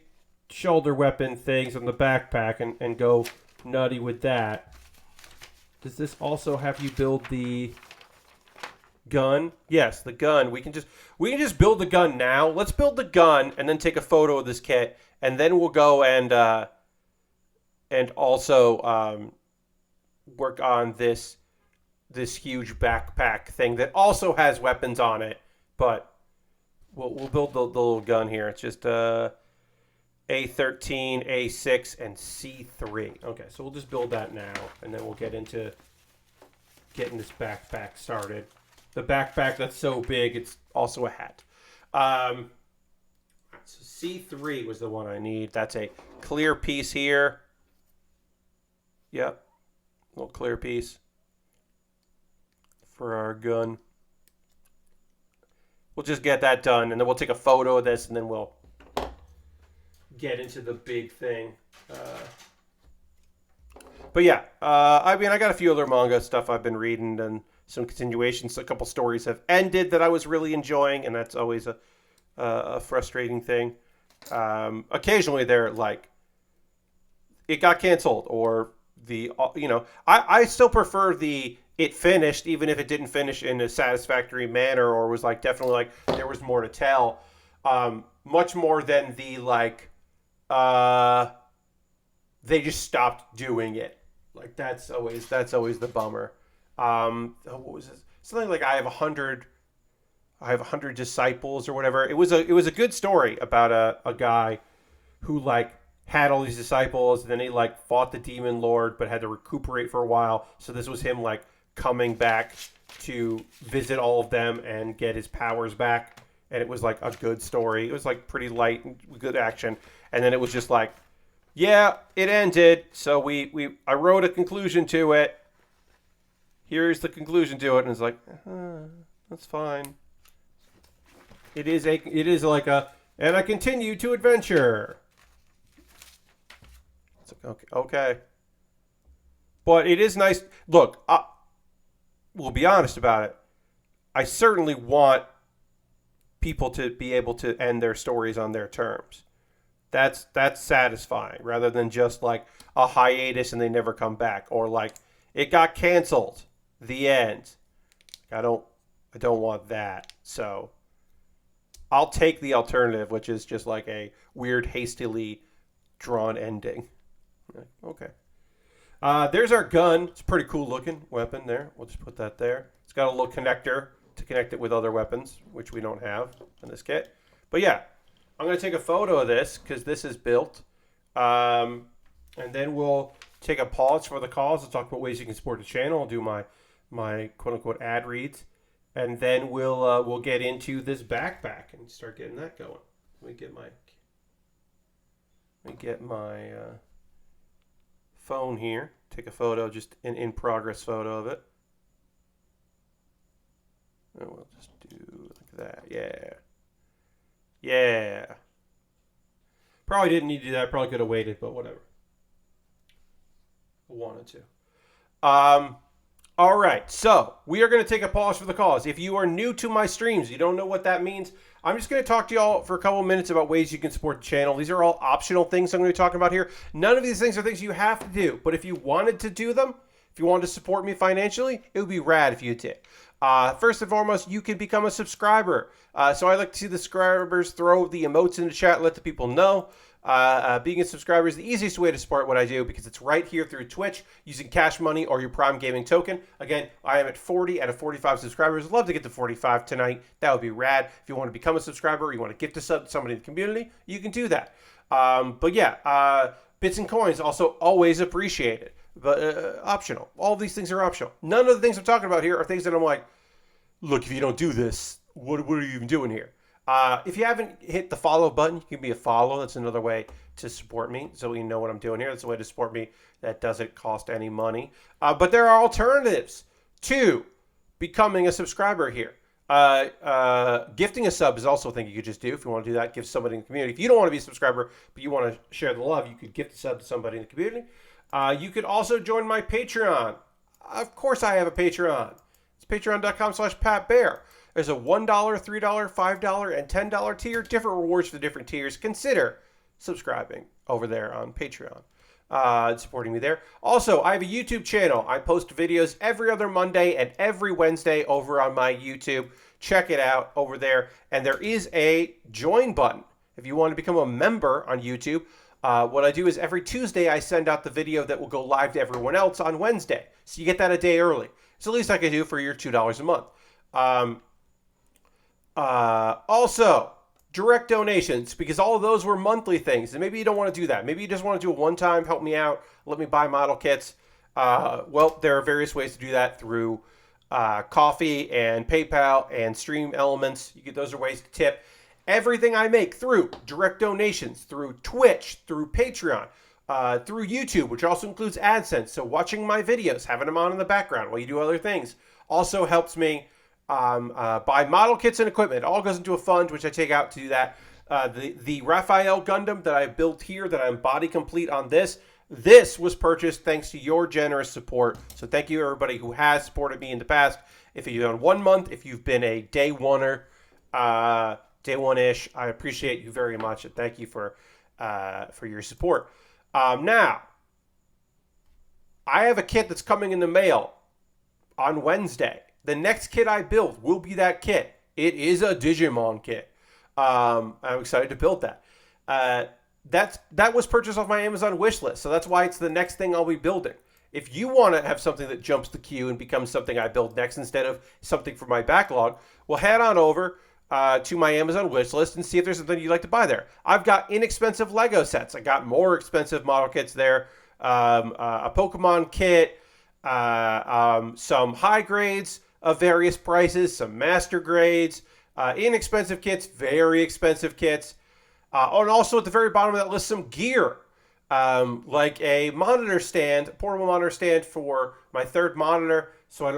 shoulder weapon things on the backpack and go nutty with that. Does this also have you build the gun? Yes, the gun. We can just build the gun now. Let's build the gun and then take a photo of this kit, and then we'll go and also work on this huge backpack thing that also has weapons on it, but we'll build the little gun here. It's just A13, A6, and C3. Okay, so we'll just build that now, and then we'll get into getting this backpack started. The backpack that's so big, it's also a hat. So C3 was the one I need. That's a clear piece here. Yep, little clear piece for our gun. We'll just get that done, and then we'll take a photo of this, and then we'll get into the big thing. But yeah, I got a few other manga stuff I've been reading, and some continuations. A couple stories have ended that I was really enjoying, and that's always a frustrating thing. Occasionally they're like, it got canceled, or I still prefer the it finished, even if it didn't finish in a satisfactory manner, or was like definitely like there was more to tell, much more than the like they just stopped doing it. Like that's always the bummer. What was this? Something like I have 100 disciples or whatever. It was a good story about a guy who like had all these disciples, and then he like fought the demon lord but had to recuperate for a while. So this was him like coming back to visit all of them and get his powers back, and it was like a good story. It was like pretty light and good action, and then it was just like, yeah, it ended, so I wrote a conclusion to it. Here's the conclusion to it, and it's like, that's fine. It is like and I continue to adventure. It's like, okay. But it is nice. Look, we'll be honest about it. I certainly want people to be able to end their stories on their terms. That's satisfying, rather than just like a hiatus and they never come back, or like it got canceled, the end. I don't want that. So I'll take the alternative, which is just like a weird, hastily drawn ending. Okay. There's our gun. It's a pretty cool looking weapon there. We'll just put that there. It's got a little connector to connect it with other weapons, which we don't have in this kit. But yeah, I'm going to take a photo of this because this is built. And then we'll take a pause for the cause. We'll talk about ways you can support the channel. I'll do my quote-unquote ad reads. And then we'll get into this backpack and start getting that going. Let me get my phone here. Take a photo, just an in-progress photo of it. And we'll just do like that. Yeah. Yeah. Probably didn't need to do that. Probably could have waited, but whatever. I wanted to. All right. So we are going to take a pause for the cause. If you are new to my streams, you don't know what that means. I'm just going to talk to y'all for a couple of minutes about ways you can support the channel. These are all optional things I'm going to be talking about here. None of these things are things you have to do, but if you wanted to do them, if you wanted to support me financially, it would be rad if you did. First and foremost, you can become a subscriber. So I like to see the subscribers throw the emotes in the chat, let the people know. Being a subscriber is the easiest way to support what I do because it's right here through Twitch using Cash Money or your Prime Gaming token. Again, I am at 40 out of 45 subscribers. Love to get to 45 tonight. That would be rad. If you want to become a subscriber or you want to gift a sub to somebody in the community, you can do that. But yeah, bits and coins also always appreciated, but optional. All these things are optional. None of the things I'm talking about here are things that I'm like, look, if you don't do this, what are you even doing here? If you haven't hit the follow button, you can be a follow. That's another way to support me, so you know what I'm doing here. That's a way to support me that doesn't cost any money. But there are alternatives to becoming a subscriber here. Gifting a sub is also a thing you could just do. If you want to do that, give somebody in the community. If you don't want to be a subscriber, but you want to share the love, you could gift a sub to somebody in the community. You could also join my Patreon. Of course I have a Patreon. It's patreon.com/PatBear. There's a $1, $3, $5, and $10 tier. Different rewards for the different tiers. Consider subscribing over there on Patreon. Supporting me there. Also, I have a YouTube channel. I post videos every other Monday and every Wednesday over on my YouTube. Check it out over there. And there is a join button. If you want to become a member on YouTube, what I do is every Tuesday I send out the video that will go live to everyone else on Wednesday. So you get that a day early. It's the least I can do for your $2 a month. Also, direct donations, because all of those were monthly things, and maybe you don't want to do that. Maybe you just want to do a one-time, help me out, let me buy model kits. Well, there are various ways to do that through Coffee and PayPal and Stream Elements. Those are ways to tip. Everything I make through direct donations, through Twitch, through Patreon, through YouTube, which also includes AdSense. So watching my videos, having them on in the background while you do other things, also helps me buy model kits and equipment. It all goes into a fund, which I take out to do that. The Raphael Gundam that I built here, that I'm body complete on this was purchased thanks to your generous support. So thank you, everybody who has supported me in the past. If you've done 1 month, if you've been a day oneer, day one-ish, I appreciate you very much, and thank you for your support. Now, I have a kit that's coming in the mail on Wednesday. The next kit I build will be that kit. It is a Digimon kit. I'm excited to build that. That was purchased off my Amazon wishlist, so that's why it's the next thing I'll be building. If you want to have something that jumps the queue and becomes something I build next instead of something from my backlog, well, head on over to my Amazon wishlist and see if there's something you'd like to buy there. I've got inexpensive Lego sets. I got more expensive model kits there. A Pokemon kit, some high grades of various prices, some master grades, inexpensive kits, very expensive kits. And also at the very bottom of that list, some gear, like a monitor stand, a portable monitor stand for my third monitor, so I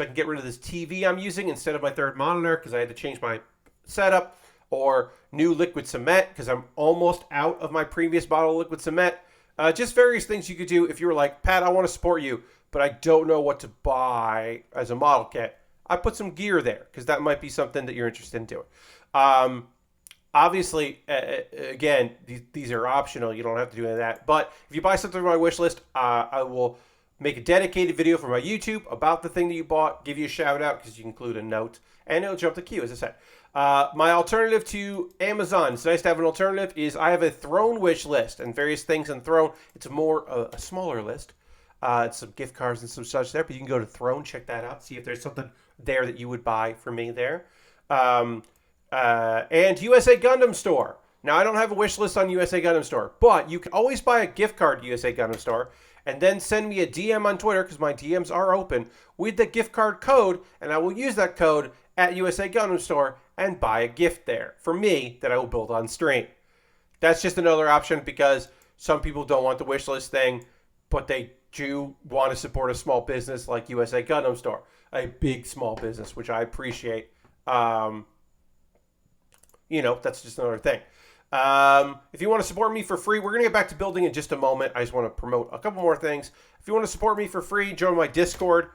can get rid of this TV I'm using instead of my third monitor because I had to change my setup, or new liquid cement because I'm almost out of my previous bottle of liquid cement. Just various things you could do if you were like, Pat, I want to support you, but I don't know what to buy as a model kit. I put some gear there because that might be something that you're interested in doing. Obviously, again, these are optional. You don't have to do any of that. But if you buy something from my wish list, I will make a dedicated video for my YouTube about the thing that you bought, give you a shout out because you include a note, and it'll jump the queue, as I said. My alternative to Amazon, it's nice to have an alternative, is I have a Throne wish list and various things in Throne. It's a smaller list. It's some gift cards and some such there, but you can go to Throne, check that out, see if there's something there that you would buy for me there. And USA Gundam Store. Now, I don't have a wish list on USA Gundam Store, but you can always buy a gift card to USA Gundam Store and then send me a DM on Twitter, because my DMs are open, with the gift card code, and I will use that code at USA Gundam Store and buy a gift there for me that I will build on stream. That's just another option because some people don't want the wish list thing, but they do want to support a small business like USA Gundam Store. a big small business, which I appreciate. That's just another thing. If you want to support me for free, we're going to get back to building in just a moment. I just want to promote a couple more things. If you want to support me for free, join my Discord.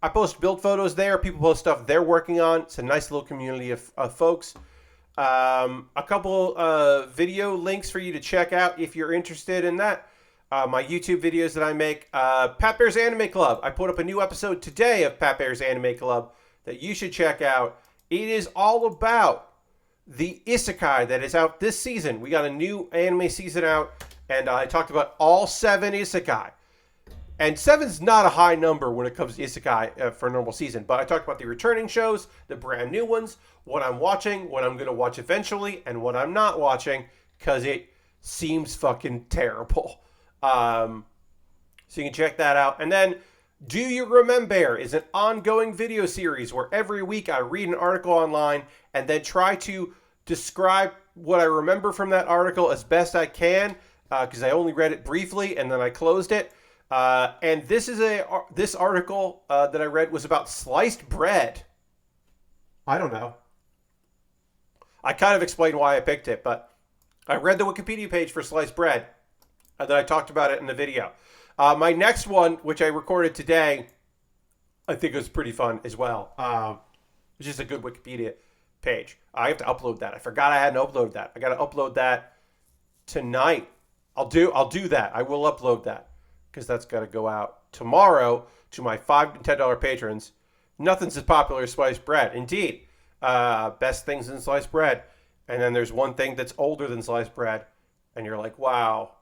I post build photos there. People post stuff they're working on. It's a nice little community of folks. A couple video links for you to check out if you're interested in that. My YouTube videos that I make. Pat Bear's Anime Club. I put up a new episode today of Pat Bear's Anime Club that you should check out. It is all about the Isekai that is out this season. We got a new anime season out, and I talked about all 7 Isekai. And 7's not a high number when it comes to Isekai for a normal season. But I talked about the returning shows, the brand new ones, what I'm watching, what I'm going to watch eventually, and what I'm not watching, because it seems fucking terrible. So you can check that out. And then Do You Remembaer is an ongoing video series where every week I read an article online and then try to describe what I remember from that article as best I can, because I only read it briefly and then I closed it. And this article that I read was about sliced bread. I don't know. I kind of explained why I picked it, but I read the Wikipedia page for sliced bread, and then I talked about it in the video. My next one, which I recorded today, I think it was pretty fun as well. It's just a good Wikipedia page. I have to upload that. I forgot I hadn't uploaded that. I got to upload that tonight. I'll do that. I will upload that because that's got to go out tomorrow to my $5 and $10 patrons. Nothing's as popular as sliced bread. Indeed. Best things in sliced bread. And then there's one thing that's older than sliced bread. And you're like, wow,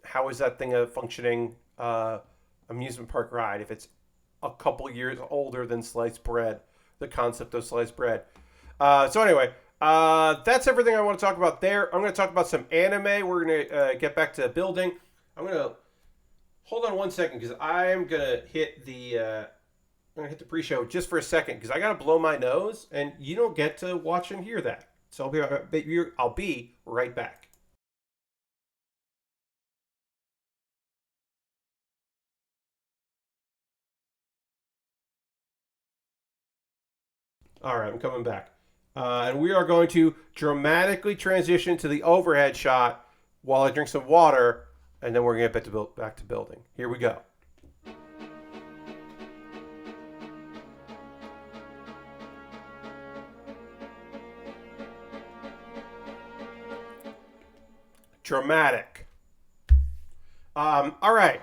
how is that thing a functioning amusement park ride if it's a couple years older than sliced bread, the concept of sliced bread. So anyway, that's everything I want to talk about there. I'm going to talk about some anime. We're going to get back to building. I'm going to hold on one second because I am going to hit the pre-show just for a second because I got to blow my nose and you don't get to watch and hear that. So I'll be right back. All right, I'm coming back. And we are going to dramatically transition to the overhead shot while I drink some water, and then we're going to get back to building. Here we go. Dramatic. All right.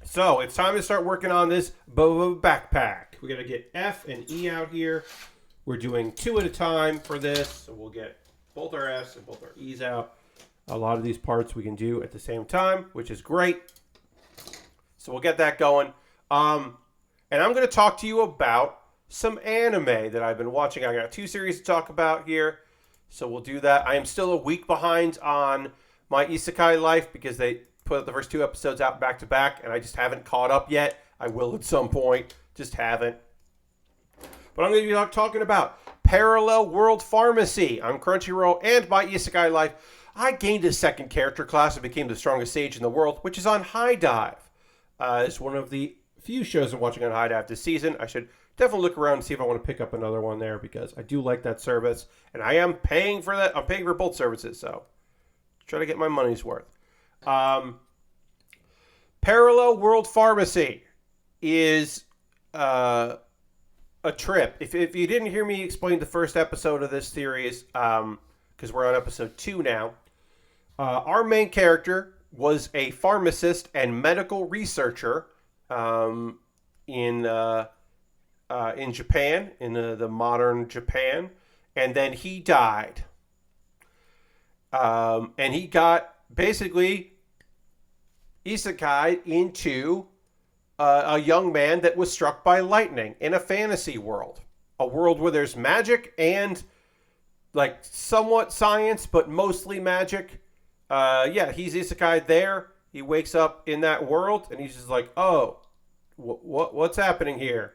So it's time to start working on this backpack. We got to get F and E out here. We're doing 2 at a time for this. So we'll get both our F's and both our E's out. A lot of these parts we can do at the same time, which is great. So we'll get that going. And I'm going to talk to you about some anime that I've been watching. I got 2 series to talk about here. So we'll do that. I am still a week behind on my Isekai life because they put the first 2 episodes out back to back, and I just haven't caught up yet. I will at some point. Just haven't. But I'm going to be talking about Parallel World Pharmacy on Crunchyroll and my Isekai life. I gained a second character class and became the strongest sage in the world, which is on High Dive. It's one of the few shows I'm watching on High Dive this season. I should definitely look around and see if I want to pick up another one there because I do like that service. And I am paying for that. I'm paying for both services, so try to get my money's worth. Parallel World Pharmacy is a trip. If you didn't hear me explain the first episode of this series, because we're on episode 2 now, our main character was a pharmacist and medical researcher in Japan, in the modern Japan, and then he died. And he got basically isekai into a young man that was struck by lightning in a fantasy world. A world where there's magic and like somewhat science, but mostly magic. He's isekai there. He wakes up in that world and he's just like, oh, what's happening here?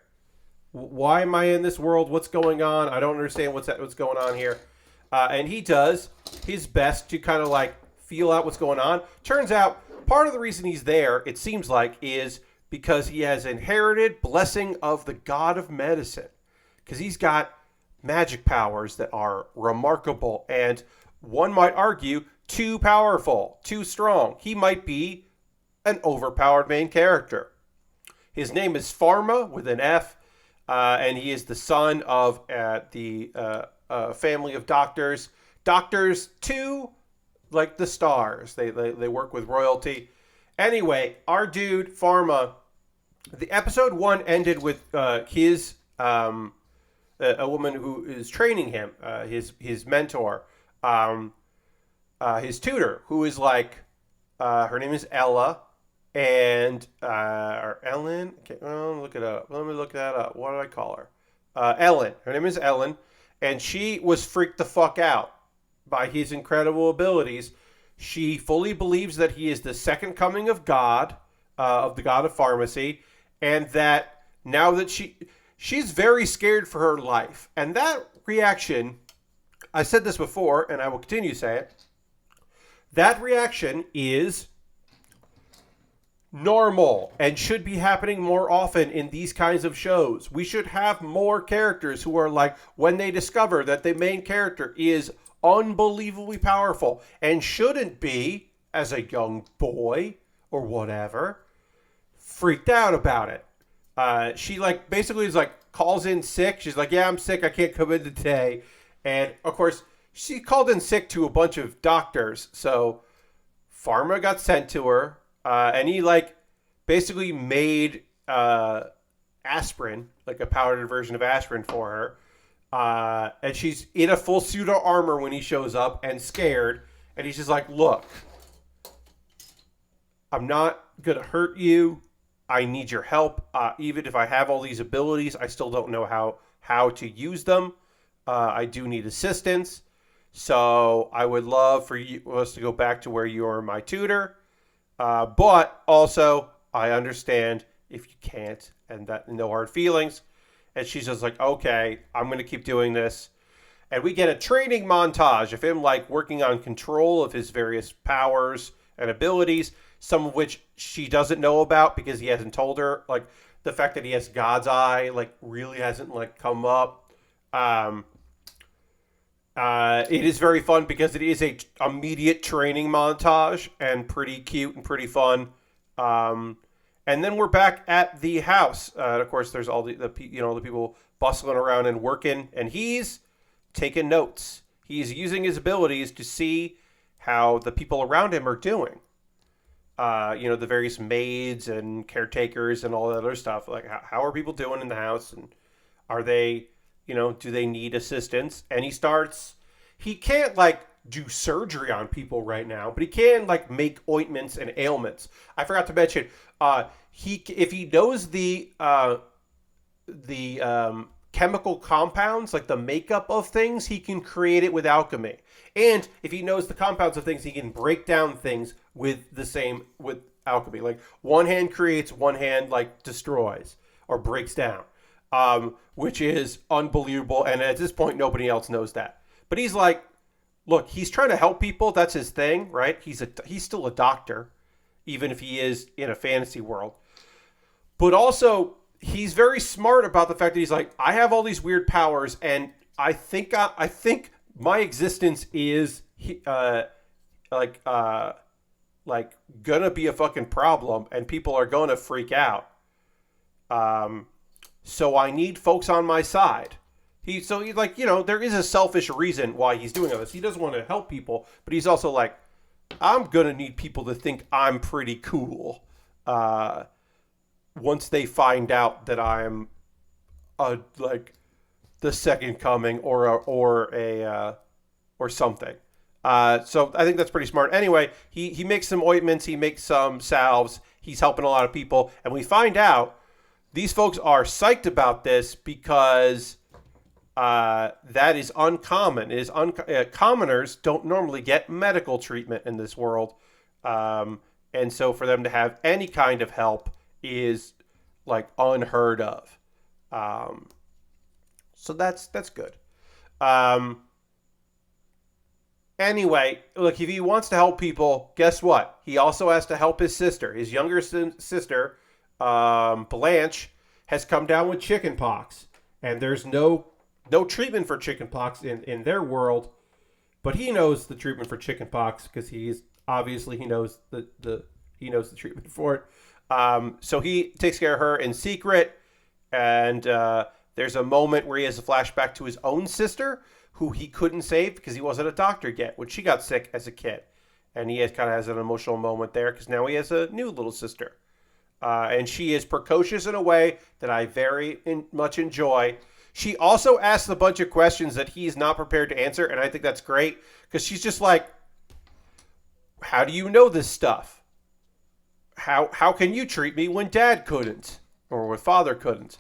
Why am I in this world? What's going on? I don't understand what's going on here. And he does his best to kind of like feel out what's going on. Turns out part of the reason he's there, it seems like, is because he has inherited blessing of the god of medicine. Because he's got magic powers that are remarkable and, one might argue, too powerful, too strong. He might be an overpowered main character. His name is Pharma with an F, and he is the son of the family of doctors. Doctors, too, like the stars. They work with royalty. Anyway, our dude, Pharma, the episode 1 ended with his a woman who is training him, his mentor, his tutor, who is like, her name is Ella, and or Ellen. Okay, look it up. Let me look that up. What did I call her? Ellen. Her name is Ellen, and she was freaked the fuck out by his incredible abilities. She fully believes that he is the second coming of God, of the god of pharmacy, and that now that she's very scared for her life. And that reaction, I said this before, and I will continue to say it, that reaction is normal and should be happening more often in these kinds of shows. We should have more characters who are like, when they discover that the main character is unbelievably powerful and shouldn't be, as a young boy or whatever, freaked out about it. She like basically is like calls in sick. She's like, yeah, I'm sick. I can't come in today. And of course, she called in sick to a bunch of doctors. So Pharma got sent to her, and he like basically made aspirin, like a powdered version of aspirin for her. And she's in a full suit of armor when he shows up and scared. And he's just like, look, I'm not going to hurt you. I need your help. Even if I have all these abilities, I still don't know how to use them. I do need assistance. So I would love for us to go back to where you are my tutor. But also, I understand if you can't, and that no hard feelings. And she's just like, okay, I'm going to keep doing this. And we get a training montage of him like working on control of his various powers and abilities, some of which she doesn't know about because he hasn't told her. Like the fact that he has God's Eye, like really hasn't like come up. It is very fun because it is a immediate training montage and pretty cute and pretty fun. And then we're back at the house. And of course, there's all the people bustling around and working, and he's taking notes. He's using his abilities to see how the people around him are doing. The various maids and caretakers and all that other stuff. Like, how are people doing in the house? And are they, do they need assistance? And he can't, like, do surgery on people right now, but he can, like, make ointments and ailments. I forgot to mention, if he knows the chemical compounds, like the makeup of things, he can create it with alchemy. And if he knows the compounds of things, he can break down things with alchemy. Like one hand creates, one hand like destroys or breaks down, which is unbelievable. And at this point, nobody else knows that. But he's like, look, he's trying to help people. That's his thing, right? He's still a doctor, even if he is in a fantasy world. But also, he's very smart about the fact that he's like, I have all these weird powers, and I think my existence is gonna be a fucking problem, and people are gonna freak out. So I need folks on my side. He's like, there is a selfish reason why he's doing all this. He doesn't want to help people, but he's also like, I'm gonna need people to think I'm pretty cool. Once they find out that I'm the second coming or something. So I think that's pretty smart. Anyway, he makes some ointments, he makes some salves, he's helping a lot of people, and we find out these folks are psyched about this because that is uncommon. Commoners don't normally get medical treatment in this world, and so for them to have any kind of help is like unheard of. So that's good. Anyway, look, if he wants to help people, guess what? He also has to help his sister. His younger sister Blanche has come down with chicken pox, and there's no treatment for chicken pox in their world, but he knows the treatment for chicken pox because he knows the treatment for it. So he takes care of her in secret, and there's a moment where he has a flashback to his own sister, who he couldn't save because he wasn't a doctor yet, when she got sick as a kid. And he kind of has an emotional moment there because now he has a new little sister. And she is precocious in a way that I very much enjoy. She also asks a bunch of questions that he's not prepared to answer, and I think that's great because she's just like, how do you know this stuff? How can you treat me when Dad couldn't or when Father couldn't?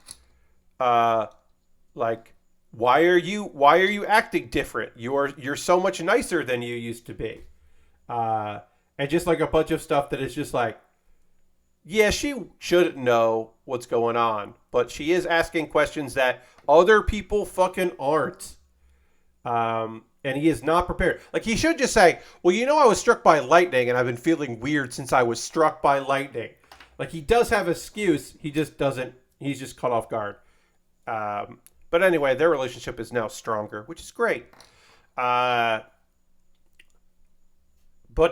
Like, why are you acting different? You're so much nicer than you used to be. And just like a bunch of stuff that is just like, yeah, she shouldn't know what's going on, but she is asking questions that other people fucking aren't. And he is not prepared. Like, he should just say, well, I was struck by lightning and I've been feeling weird since I was struck by lightning. Like, he does have an excuse. He just doesn't. He's just caught off guard. But anyway, their relationship is now stronger, which is great. But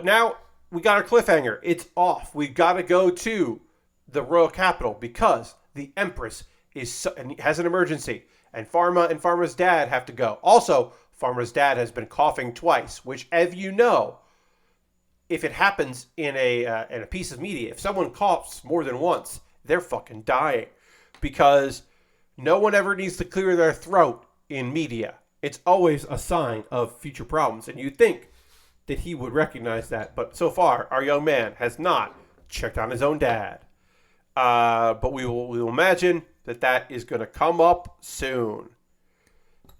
now we got our cliffhanger. It's off. We got to go to the royal capital because the Empress has an emergency, and Pharma and Pharma's dad have to go. Also, Pharma's dad has been coughing twice, which, as you know, if it happens in a piece of media, if someone coughs more than once, they're fucking dying, because no one ever needs to clear their throat in media. It's always a sign of future problems, and you'd think that he would recognize that, but so far, our young man has not checked on his own dad. But we will imagine that is going to come up soon.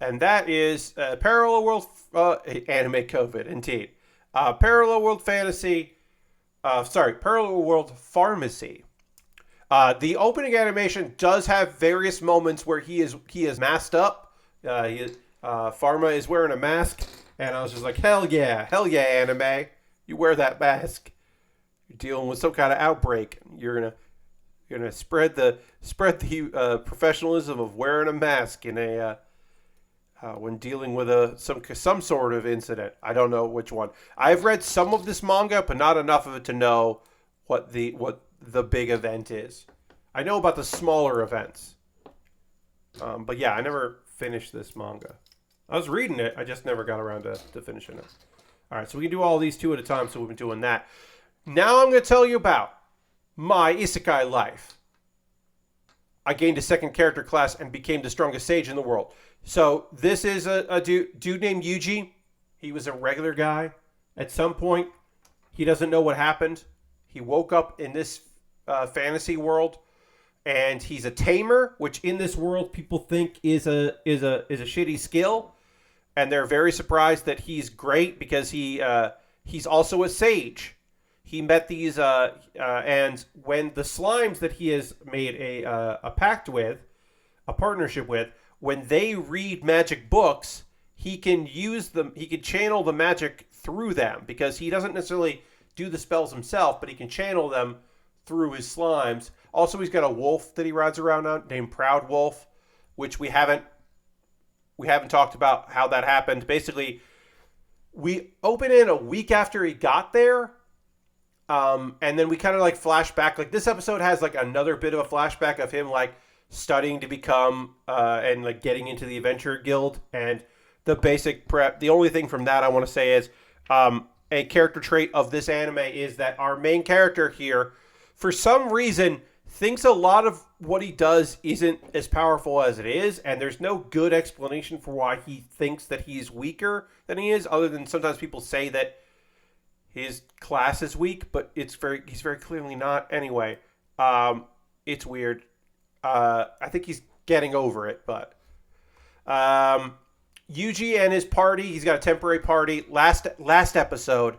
And that is Parallel World Anime COVID, indeed. Parallel World Fantasy, Parallel World Pharmacy. The opening animation does have various moments where he is masked up. Pharma is wearing a mask, and I was just like, hell yeah, anime. You wear that mask. You're dealing with some kind of outbreak. You're gonna spread the professionalism of wearing a mask in when dealing with some sort of incident. I don't know which one. I've read some of this manga, but not enough of it to know what the big event is. I know about the smaller events. But yeah, I never finished this manga. I was reading it, I just never got around to finishing it. Alright, so we can do all these two at a time, so we've been doing that. Now I'm going to tell you about my Isekai life. I gained a second character class and became the strongest sage in the world. So this is a dude named Yuji. He was a regular guy. At some point, he doesn't know what happened. He woke up in this fantasy world, and he's a tamer, which in this world people think is a shitty skill, and they're very surprised that he's great because he's also a sage. He met these and when the slimes that he has made a pact with, a partnership with, when they read magic books, he can use them. He can channel the magic through them because he doesn't necessarily do the spells himself, but he can channel them through his slimes. Also, he's got a wolf that he rides around on named Proud Wolf, which we haven't talked about how that happened. Basically, we open in a week after he got there, and then we kind of like flash back. Like, this episode has like another bit of a flashback of him like studying to become and like getting into the Adventure Guild, and the basic prep. The only thing from that I want to say is a character trait of this anime is that our main character here, for some reason, thinks a lot of what he does isn't as powerful as it is, and there's no good explanation for why he thinks that he's weaker than he is, other than sometimes people say that his class is weak, but he's very clearly not. Anyway, it's weird. I think he's getting over it, but Yuji and his party, he's got a temporary party. Last episode,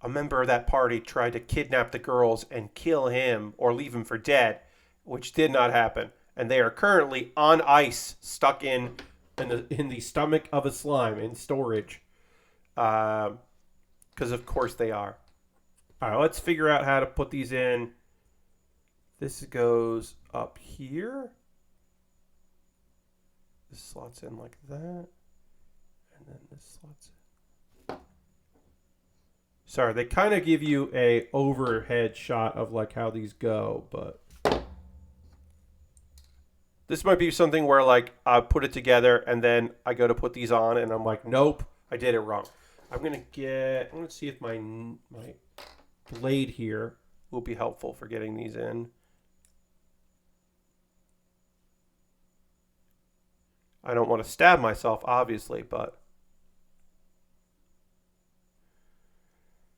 a member of that party tried to kidnap the girls and kill him or leave him for dead, which did not happen. And they are currently on ice, stuck in the stomach of a slime in storage. Because of course they are. All right, let's figure out how to put these in This goes up here. This slots in like that. And then this slots in. Sorry, they kind of give you a overhead shot of like how these go, but this might be something where like I put it together and then I go to put these on and I'm like, nope, I did it wrong. I'm gonna see if my blade here will be helpful for getting these in. I don't want to stab myself, obviously, but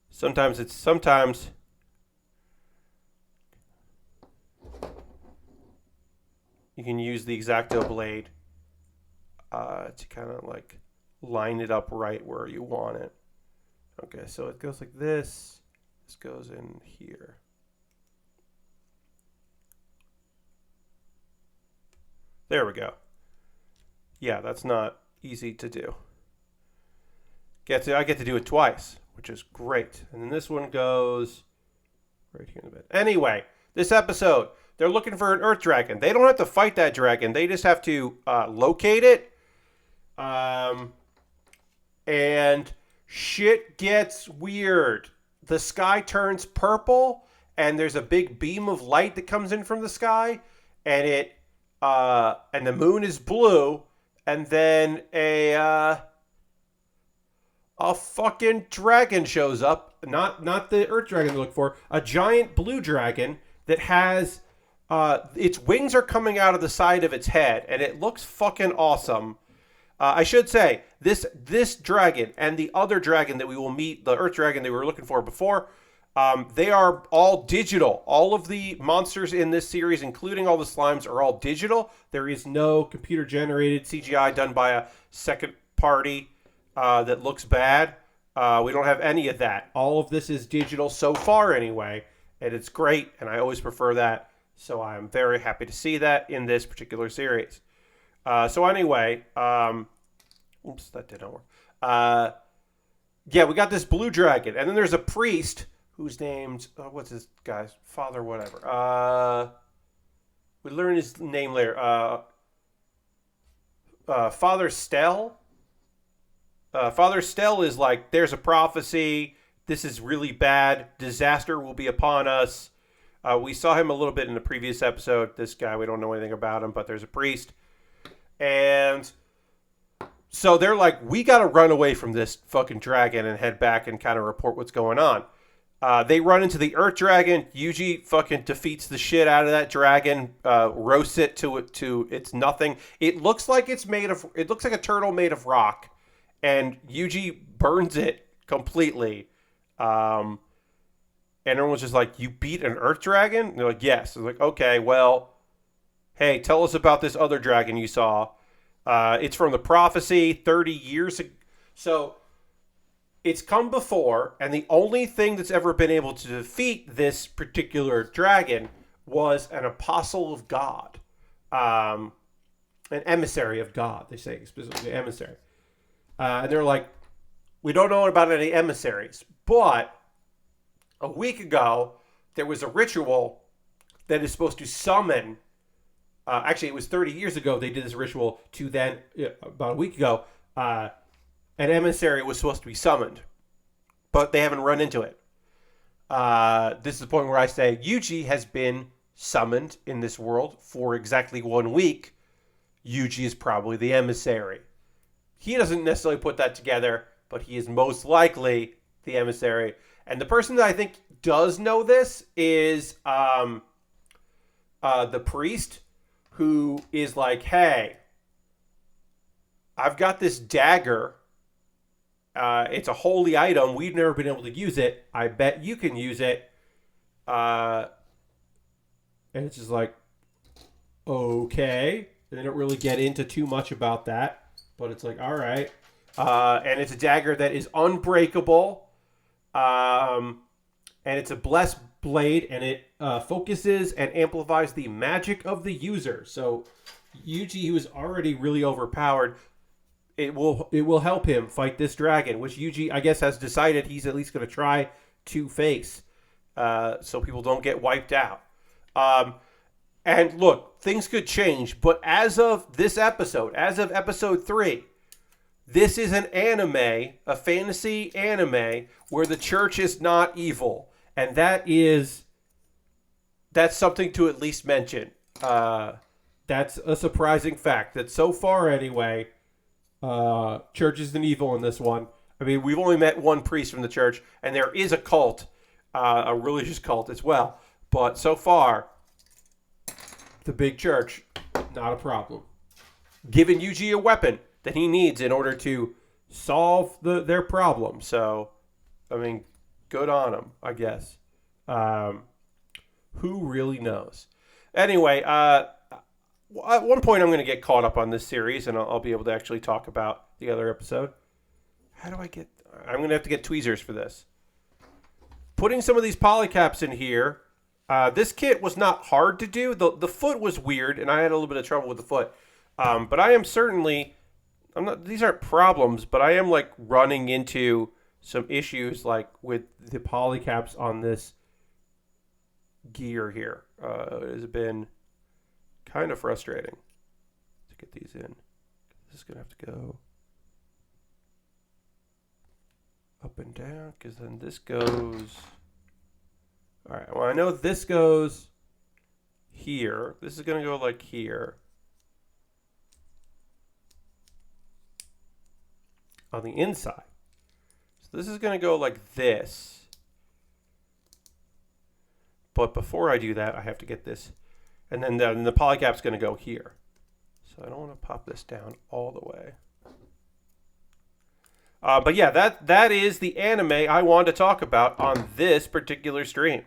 sometimes you can use the X-Acto blade to kind of like line it up right where you want it. Okay, so it goes like this. This goes in here. There we go. Yeah, that's not easy to do. I get to do it twice, which is great. And then this one goes right here in the bed. Anyway, this episode, they're looking for an Earth Dragon. They don't have to fight that dragon. They just have to locate it. And shit gets weird. The sky turns purple, and there's a big beam of light that comes in from the sky, and the moon is blue, and then a fucking dragon shows up. Not the Earth Dragon they look for. A giant blue dragon that has its wings are coming out of the side of its head, and it looks fucking awesome. I should say, this dragon and the other dragon that we will meet, the Earth Dragon that we were looking for before, they are all digital. All of the monsters in this series, including all the slimes, are all digital. There is no computer-generated CGI done by a second party that looks bad. We don't have any of that. All of this is digital so far anyway, and it's great, and I always prefer that. So I'm very happy to see that in this particular series. So anyway, oops, that didn't work. Yeah, we got this blue dragon, and then there's a priest who's named, what's his guy's father, whatever. We learn his name later. Father Stell. Father Stell is like, there's a prophecy. This is really bad. Disaster will be upon us. We saw him a little bit in the previous episode. This guy, we don't know anything about him, but there's a priest. And so they're like, we got to run away from this fucking dragon and head back and kind of report what's going on. They run into the Earth Dragon. Yuji fucking defeats the shit out of that dragon, roasts it to it's nothing. It looks like it looks like a turtle made of rock, and Yuji burns it completely. And everyone's just like, you beat an Earth Dragon? And they're like, yes. They're like, okay, well, hey, tell us about this other dragon you saw. It's from the prophecy 30 years ago. So it's come before, and the only thing that's ever been able to defeat this particular dragon was an apostle of God. An emissary of God, they say, specifically emissary. And they're like, we don't know about any emissaries, but a week ago, there was a ritual that is supposed to summon. Actually, it was 30 years ago they did this ritual to then, about a week ago, an emissary was supposed to be summoned. But they haven't run into it. This is the point where I say Yuji has been summoned in this world for exactly 1 week. Yuji is probably the emissary. He doesn't necessarily put that together, but he is most likely the emissary. And the person that I think does know this is the priest, who is like, hey, I've got this dagger. It's a holy item. We've never been able to use it. I bet you can use it. And it's just like, okay. They don't really get into too much about that. But it's like, all right. And it's a dagger that is unbreakable. And it's a blessed blade, and it focuses and amplifies the magic of the user. So Yuji, who is already really overpowered, it will help him fight this dragon, which Yuji, I guess, has decided he's at least going to try to face, so people don't get wiped out. And look, things could change, but as of this episode, as of episode 3, this is an anime, a fantasy anime, where the church is not evil. And that's something to at least mention. That's a surprising fact that so far anyway, church isn't evil in this one. I mean, we've only met one priest from the church, and there is a cult, a religious cult as well. But so far, the big church, not a problem. Giving Yuji a weapon that he needs in order to solve their problem. So, I mean, good on him, I guess. Who really knows? Anyway, at one point I'm going to get caught up on this series, and I'll be able to actually talk about the other episode. How do I get... I'm going to have to get tweezers for this. Putting some of these polycaps in here. This kit was not hard to do. The foot was weird, and I had a little bit of trouble with the foot. But I am certainly... these aren't problems, but I am like running into some issues like with the polycaps on this gear here. It has been kind of frustrating to get these in. This is going to have to go up and down, because then this goes... All right, well, I know this goes here. This is going to go like here. On the inside. So this is going to go like this. But before I do that, I have to get this. And then the polycap's going to go here. So I don't want to pop this down all the way. But yeah, that is the anime I wanted to talk about on this particular stream.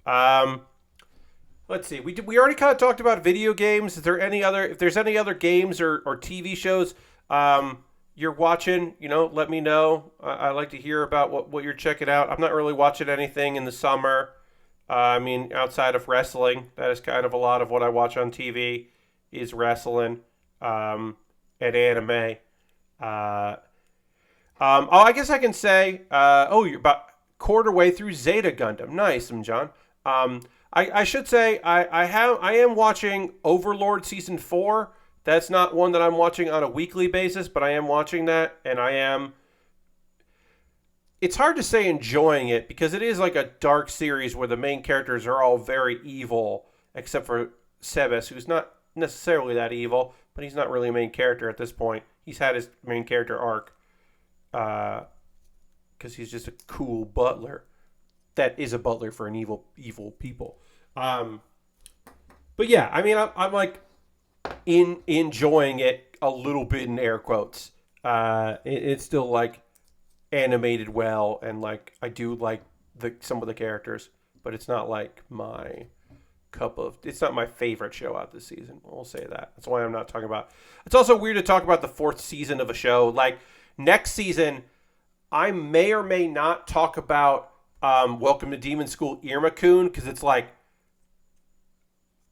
Let's see. We already kind of talked about video games. Is there any other... If there's any other games or TV shows... you're watching, let me know. I like to hear about what you're checking out. I'm not really watching anything in the summer. I mean, outside of wrestling, that is kind of a lot of what I watch on TV is wrestling and anime. I guess I can say, you're about quarter way through Zeta Gundam. Nice, John. I should say I am watching Overlord Season 4. That's not one that I'm watching on a weekly basis, but I am watching that, and I am... It's hard to say enjoying it, because it is like a dark series where the main characters are all very evil, except for Sebes, who's not necessarily that evil, but he's not really a main character at this point. He's had his main character arc, because he's just a cool butler that is a butler for an evil people. But yeah, I mean, I'm like... enjoying it a little bit in air quotes. It's still like animated well, and like I do like some of the characters, but it's not like my it's not my favorite show out this season. We'll say that. That's why I'm not talking about. It's also weird to talk about the 4th season of a show. Like next season, I may or may not talk about Welcome to Demon School Irma-kun, because it's like,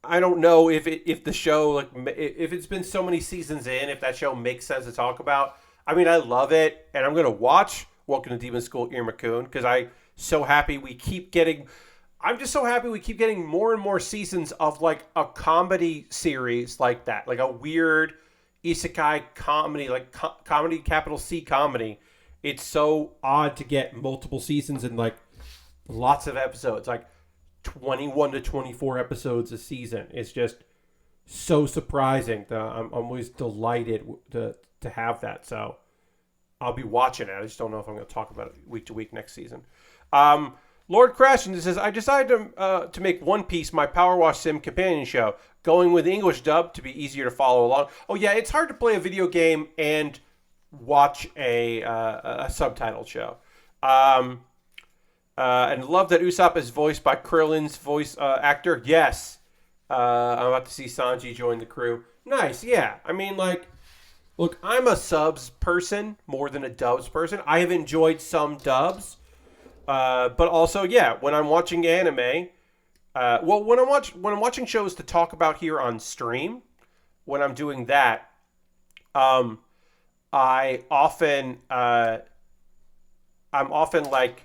I don't know if the show, like, if it's been so many seasons in, if that show makes sense to talk about. I mean, I love it, and I'm going to watch Welcome to Demon School Irma-kun, because I'm so happy we keep getting more and more seasons of, like, a comedy series like that. Like, a weird isekai comedy, like, comedy, capital C comedy. It's so odd to get multiple seasons and, like, lots of episodes. Like, 21 to 24 episodes a season. It's just so surprising. I'm always delighted to have that. So I'll be watching it. I just don't know if I'm going to talk about it week to week next season. Lord Crashton says, I decided to make One Piece my Power Wash Sim companion show, going with English dub to be easier to follow along. Oh yeah, it's hard to play a video game and watch a subtitled show. And love that Usopp is voiced by Krillin's voice actor. Yes. I'm about to see Sanji join the crew. Nice, yeah. I mean, like, look, I'm a subs person more than a dubs person. I have enjoyed some dubs. But also, yeah, when I'm watching anime, when I'm watching shows to talk about here on stream, when I'm doing that, I'm often like,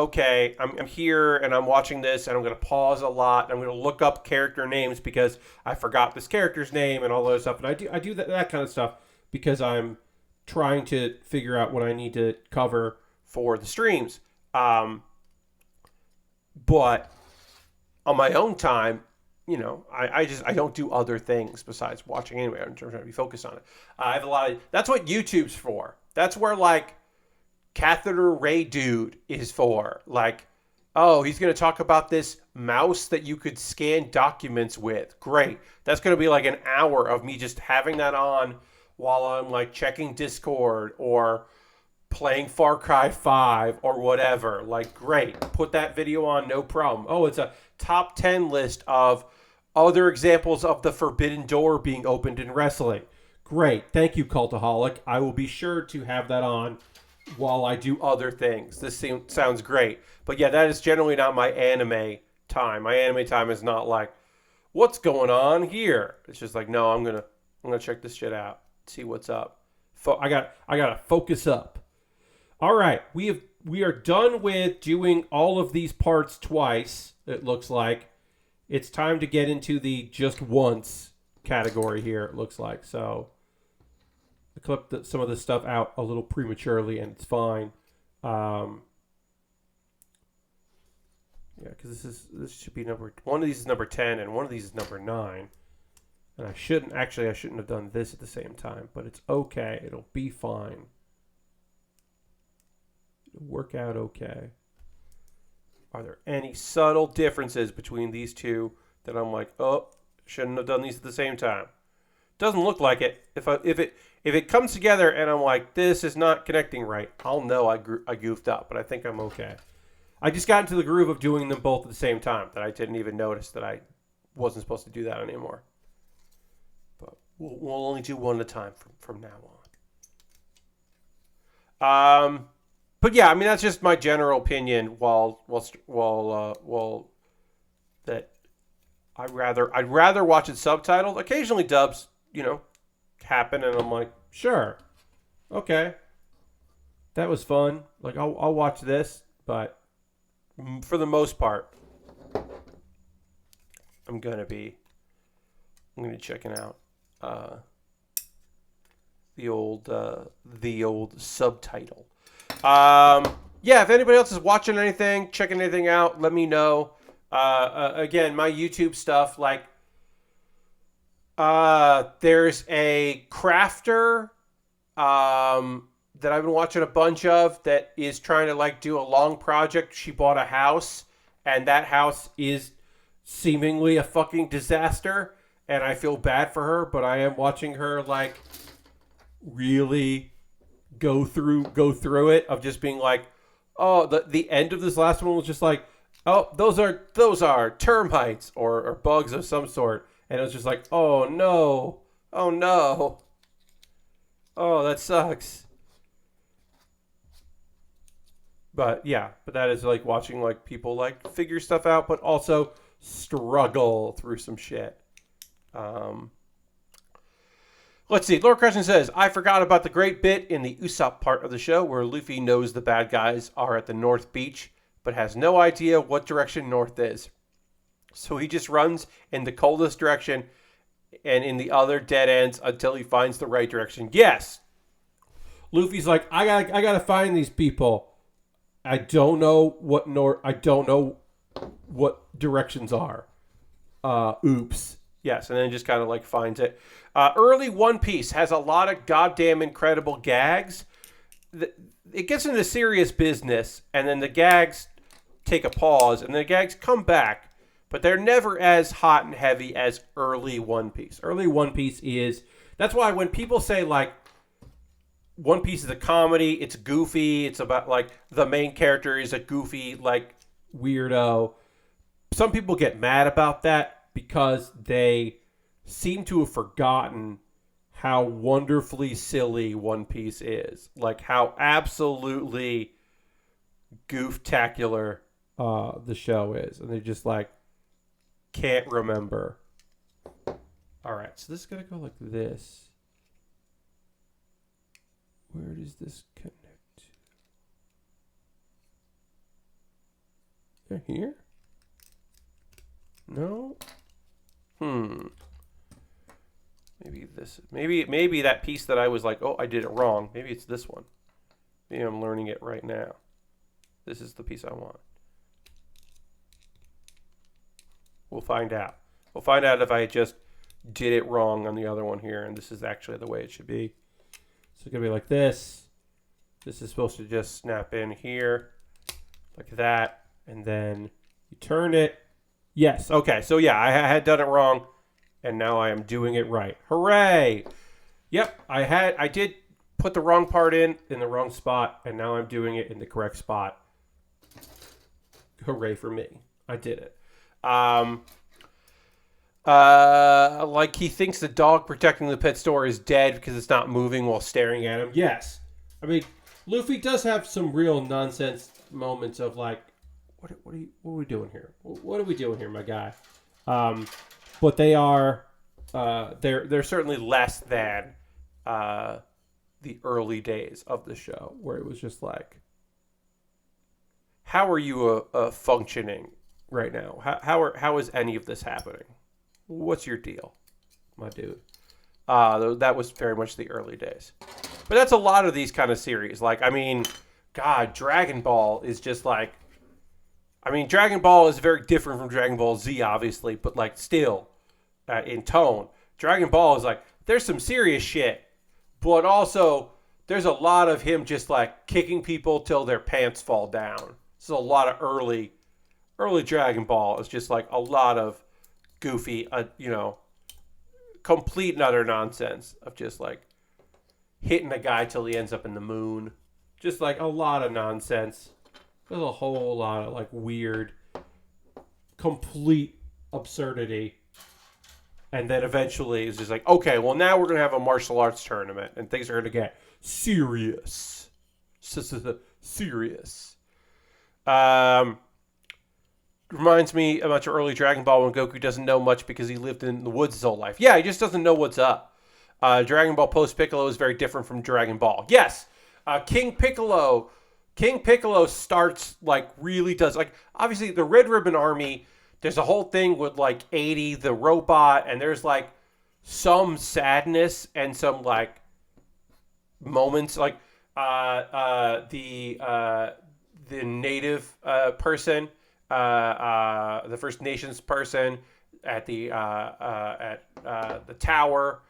okay, I'm here and I'm watching this and I'm going to pause a lot. I'm going to look up character names because I forgot this character's name and all that stuff. And I do that kind of stuff because I'm trying to figure out what I need to cover for the streams. But on my own time, I don't do other things besides watching anyway. I'm trying to be focused on it. I have a lot of, that's what YouTube's for. That's where like Catheter Ray Dude is for. Like, oh, he's going to talk about this mouse that you could scan documents with. Great. That's going to be like an hour of me just having that on while I'm like checking Discord or playing Far Cry 5 or whatever. Like, great. Put that video on, no problem. Oh, it's a top 10 list of other examples of the forbidden door being opened in wrestling. Great. Thank you, Cultaholic. I will be sure to have that on while I do other things. This sounds great. But yeah, that is generally not my anime time. My anime time is not like, what's going on here? It's just like, no, I'm gonna check this shit out, see what's up. I gotta focus up. All right, we are done with doing all of these parts twice. It looks like it's time to get into the just once category here. It looks like so. I clipped some of this stuff out a little prematurely, and it's fine. Yeah, because this should be one of these is number 10, and one of these is number 9. And I shouldn't have done this at the same time, but it's okay. It'll be fine. It'll work out okay. Are there any subtle differences between these two that I'm like, oh, shouldn't have done these at the same time? Doesn't look like it. If it comes together and I'm like, this is not connecting right, I'll know I goofed up, but I think I'm okay. I just got into the groove of doing them both at the same time that I didn't even notice that I wasn't supposed to do that anymore. But we'll only do one at a time from now on. But yeah, I mean that's just my general opinion. While that I'd rather watch it subtitled. Occasionally dubs, happen, and I'm like, sure, okay, that was fun. Like I'll watch this, but for the most part, I'm gonna be checking out the old subtitle. Yeah, if anybody else is watching anything, checking anything out, let me know. Again, my YouTube stuff, like, there's a crafter, that I've been watching a bunch of that is trying to like do a long project. She bought a house and that house is seemingly a fucking disaster. And I feel bad for her, but I am watching her like really go through it of just being like, oh, the end of this last one was just like, oh, those are termites or bugs of some sort. And it was just like, oh no, oh that sucks. But yeah, that is like watching like people like figure stuff out, but also struggle through some shit. Let's see. Laura Crescent says, I forgot about the great bit in the Usopp part of the show where Luffy knows the bad guys are at the North Beach, but has no idea what direction north is. So he just runs in the coldest direction and in the other dead ends until he finds the right direction. Yes. Luffy's like, I gotta find these people. I don't know what directions are. Oops. Yes, and then just kind of like finds it. Early One Piece has a lot of goddamn incredible gags. It gets into serious business, and then the gags take a pause, and the gags come back, but they're never as hot and heavy as early One Piece. Early One Piece is... That's why when people say, like, One Piece is a comedy, it's goofy, it's about, like, the main character is a goofy, like, weirdo. Some people get mad about that because they seem to have forgotten how wonderfully silly One Piece is. Like, how absolutely gooftacular the show is. And they just, like, can't remember. Alright, so this is going to go like this. Where does this connect to? Here? No? Maybe this. Maybe that piece that I was like, oh, I did it wrong. Maybe it's this one. Maybe I'm learning it right now. This is the piece I want. We'll find out. We'll find out if I just did it wrong on the other one here, and this is actually the way it should be. So it's going to be like this. This is supposed to just snap in here, like that, and then you turn it. Yes, okay, so yeah, I had done it wrong, and now I am doing it right. Hooray! Yep, I did put the wrong part in the wrong spot, and now I'm doing it in the correct spot. Hooray for me. I did it. Like he thinks the dog protecting the pet store is dead because it's not moving while staring at him. Yes. I mean, Luffy does have some real nonsense moments of like, what are we doing here? What are we doing here, my guy? But they are, they're certainly less than, the early days of the show where it was just like, how are you functioning right now? How is any of this happening? What's your deal, my dude? That was very much the early days. But that's a lot of these kind of series. Like, I mean, God, Dragon Ball is just like, I mean, Dragon Ball is very different from Dragon Ball Z, obviously, but like still, in tone, Dragon Ball is like, there's some serious shit, but also there's a lot of him just like kicking people till their pants fall down. So a lot of early Dragon Ball is just like a lot of goofy, complete and utter nonsense of just like hitting a guy till he ends up in the moon. Just like a lot of nonsense. There's a whole lot of like weird, complete absurdity. And then eventually it's just like, okay, well now we're going to have a martial arts tournament and things are going to get serious. Serious. Reminds me about your early Dragon Ball when Goku doesn't know much because he lived in the woods his whole life. Yeah, he just doesn't know what's up. Dragon Ball post Piccolo is very different from Dragon Ball. Yes, King Piccolo starts like really does like obviously the Red Ribbon Army. There's a whole thing with like 80 the robot, and there's like some sadness and some like moments like the native person. The First Nations person at the tower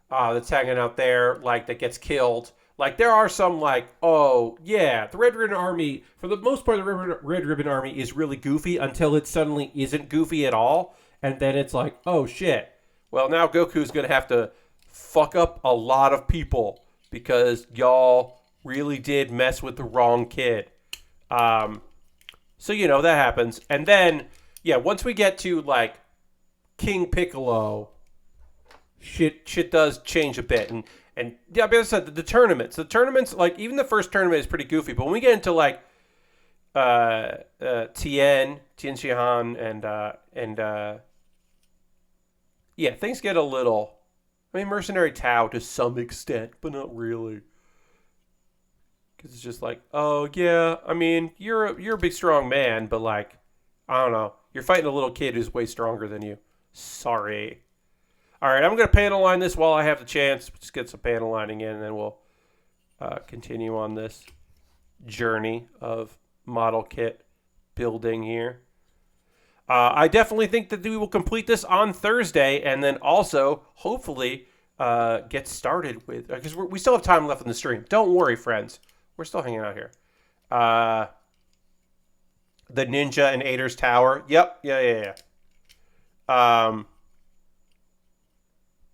that's hanging out there, like that gets killed. Like there are some like, oh yeah, the Red Ribbon Army for the most part, the Red Ribbon Army is really goofy until it suddenly isn't goofy at all, and then it's like, oh shit. Well, now Goku's gonna have to fuck up a lot of people because y'all really did mess with the wrong kid. So, that happens. And then, yeah, once we get to, like, King Piccolo, shit does change a bit. And yeah, but as I said, the tournaments, like, even the first tournament is pretty goofy. But when we get into, like, Tien Shihan, and yeah, things get a little, I mean, Mercenary Tao to some extent, but not really. Because it's just like, oh, yeah, I mean, you're a big, strong man, but, like, I don't know. You're fighting a little kid who's way stronger than you. Sorry. All right, I'm going to panel line this while I have the chance. Just get some panel lining in, and then we'll continue on this journey of model kit building here. I definitely think that we will complete this on Thursday, and then also, hopefully, get started with... Because we still have time left in the stream. Don't worry, friends. We're still hanging out here. The Ninja and Ader's Tower. Yep. Yeah. But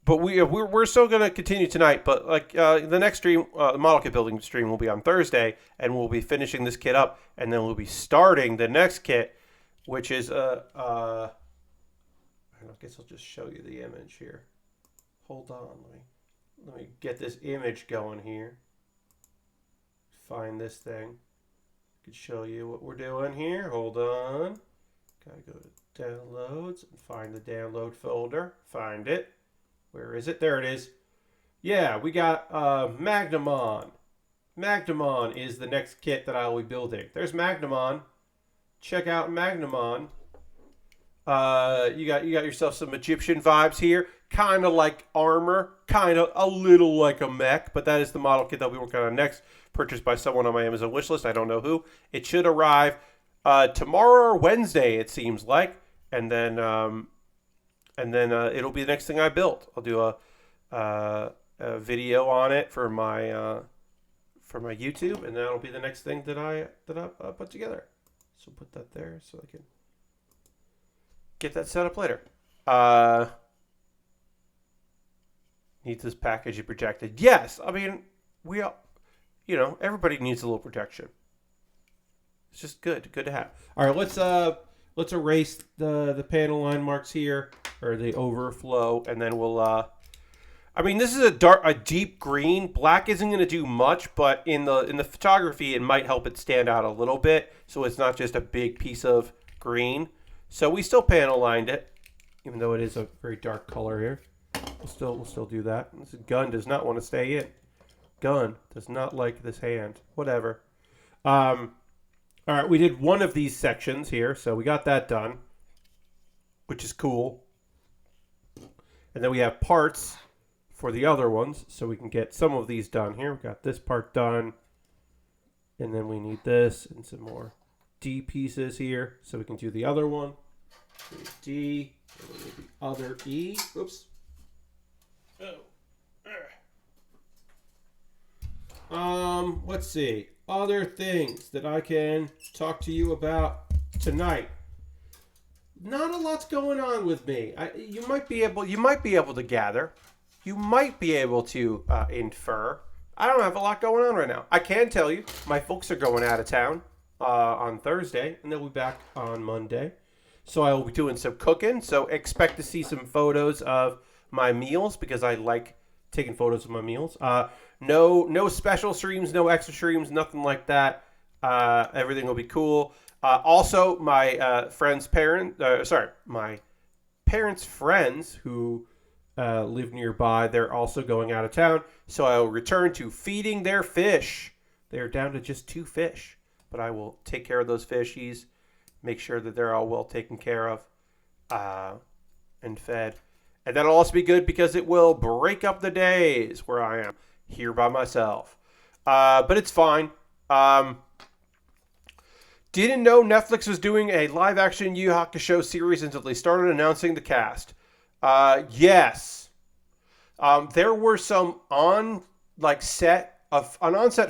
we're still going to continue tonight. But like the next stream, the model kit building stream will be on Thursday. And we'll be finishing this kit up. And then we'll be starting the next kit, which is... I guess I'll just show you the image here. Hold on. Let me get this image going here. Find this thing. I could show you what we're doing here. Hold on. Gotta go to downloads and find the download folder. Find it. Where is it? There it is. Yeah, we got Magnamon. Magnamon is the next kit that I will be building. There's Magnamon. check out Magnamon. You got yourself some Egyptian vibes here. Kind of like armor, kind of a little like a mech, but that is the model kit that we work on next. Purchased by someone on my Amazon wishlist. I don't know who. It should arrive tomorrow or Wednesday, it seems like, and then it'll be the next thing I build. I'll do a video on it for my YouTube, and that'll be the next thing that I put together. So put that there so I can get that set up later. Needs this package projected. Yes, I mean we all, everybody needs a little protection. It's just good to have. All right, let's erase the panel line marks here, or the overflow, and then we'll. I mean, this is a deep green. Black isn't going to do much, but in the photography, it might help it stand out a little bit, so it's not just a big piece of green. So we still panel lined it, even though it is a very dark color here. We'll still do that. This gun does not want to stay in. Gun does not like this hand. Whatever. All right, we did one of these sections here, so we got that done, which is cool. And then we have parts for the other ones, so we can get some of these done here. We got this part done, and then we need this and some more D pieces here, so we can do the other one. D, and then the other E. Oops. Let's see. Other things that I can talk to you about tonight. Not a lot's going on with me. You might be able to gather. You might be able to infer. I don't have a lot going on right now. I can tell you, my folks are going out of town on Thursday, and they'll be back on Monday. So I will be doing some cooking. So expect to see some photos of my meals, because I like taking photos of my meals. No special streams, no extra streams, nothing like that. Everything will be cool. Also, my my parents' friends who live nearby, they're also going out of town. So I will return to feeding their fish. They are down to just 2 fish, but I will take care of those fishies, make sure that they're all well taken care of and fed. And that'll also be good because it will break up the days where I am here by myself. But it's fine. Didn't know Netflix was doing a live-action Yu Hakusho series until they started announcing the cast. Yes. There were some on-set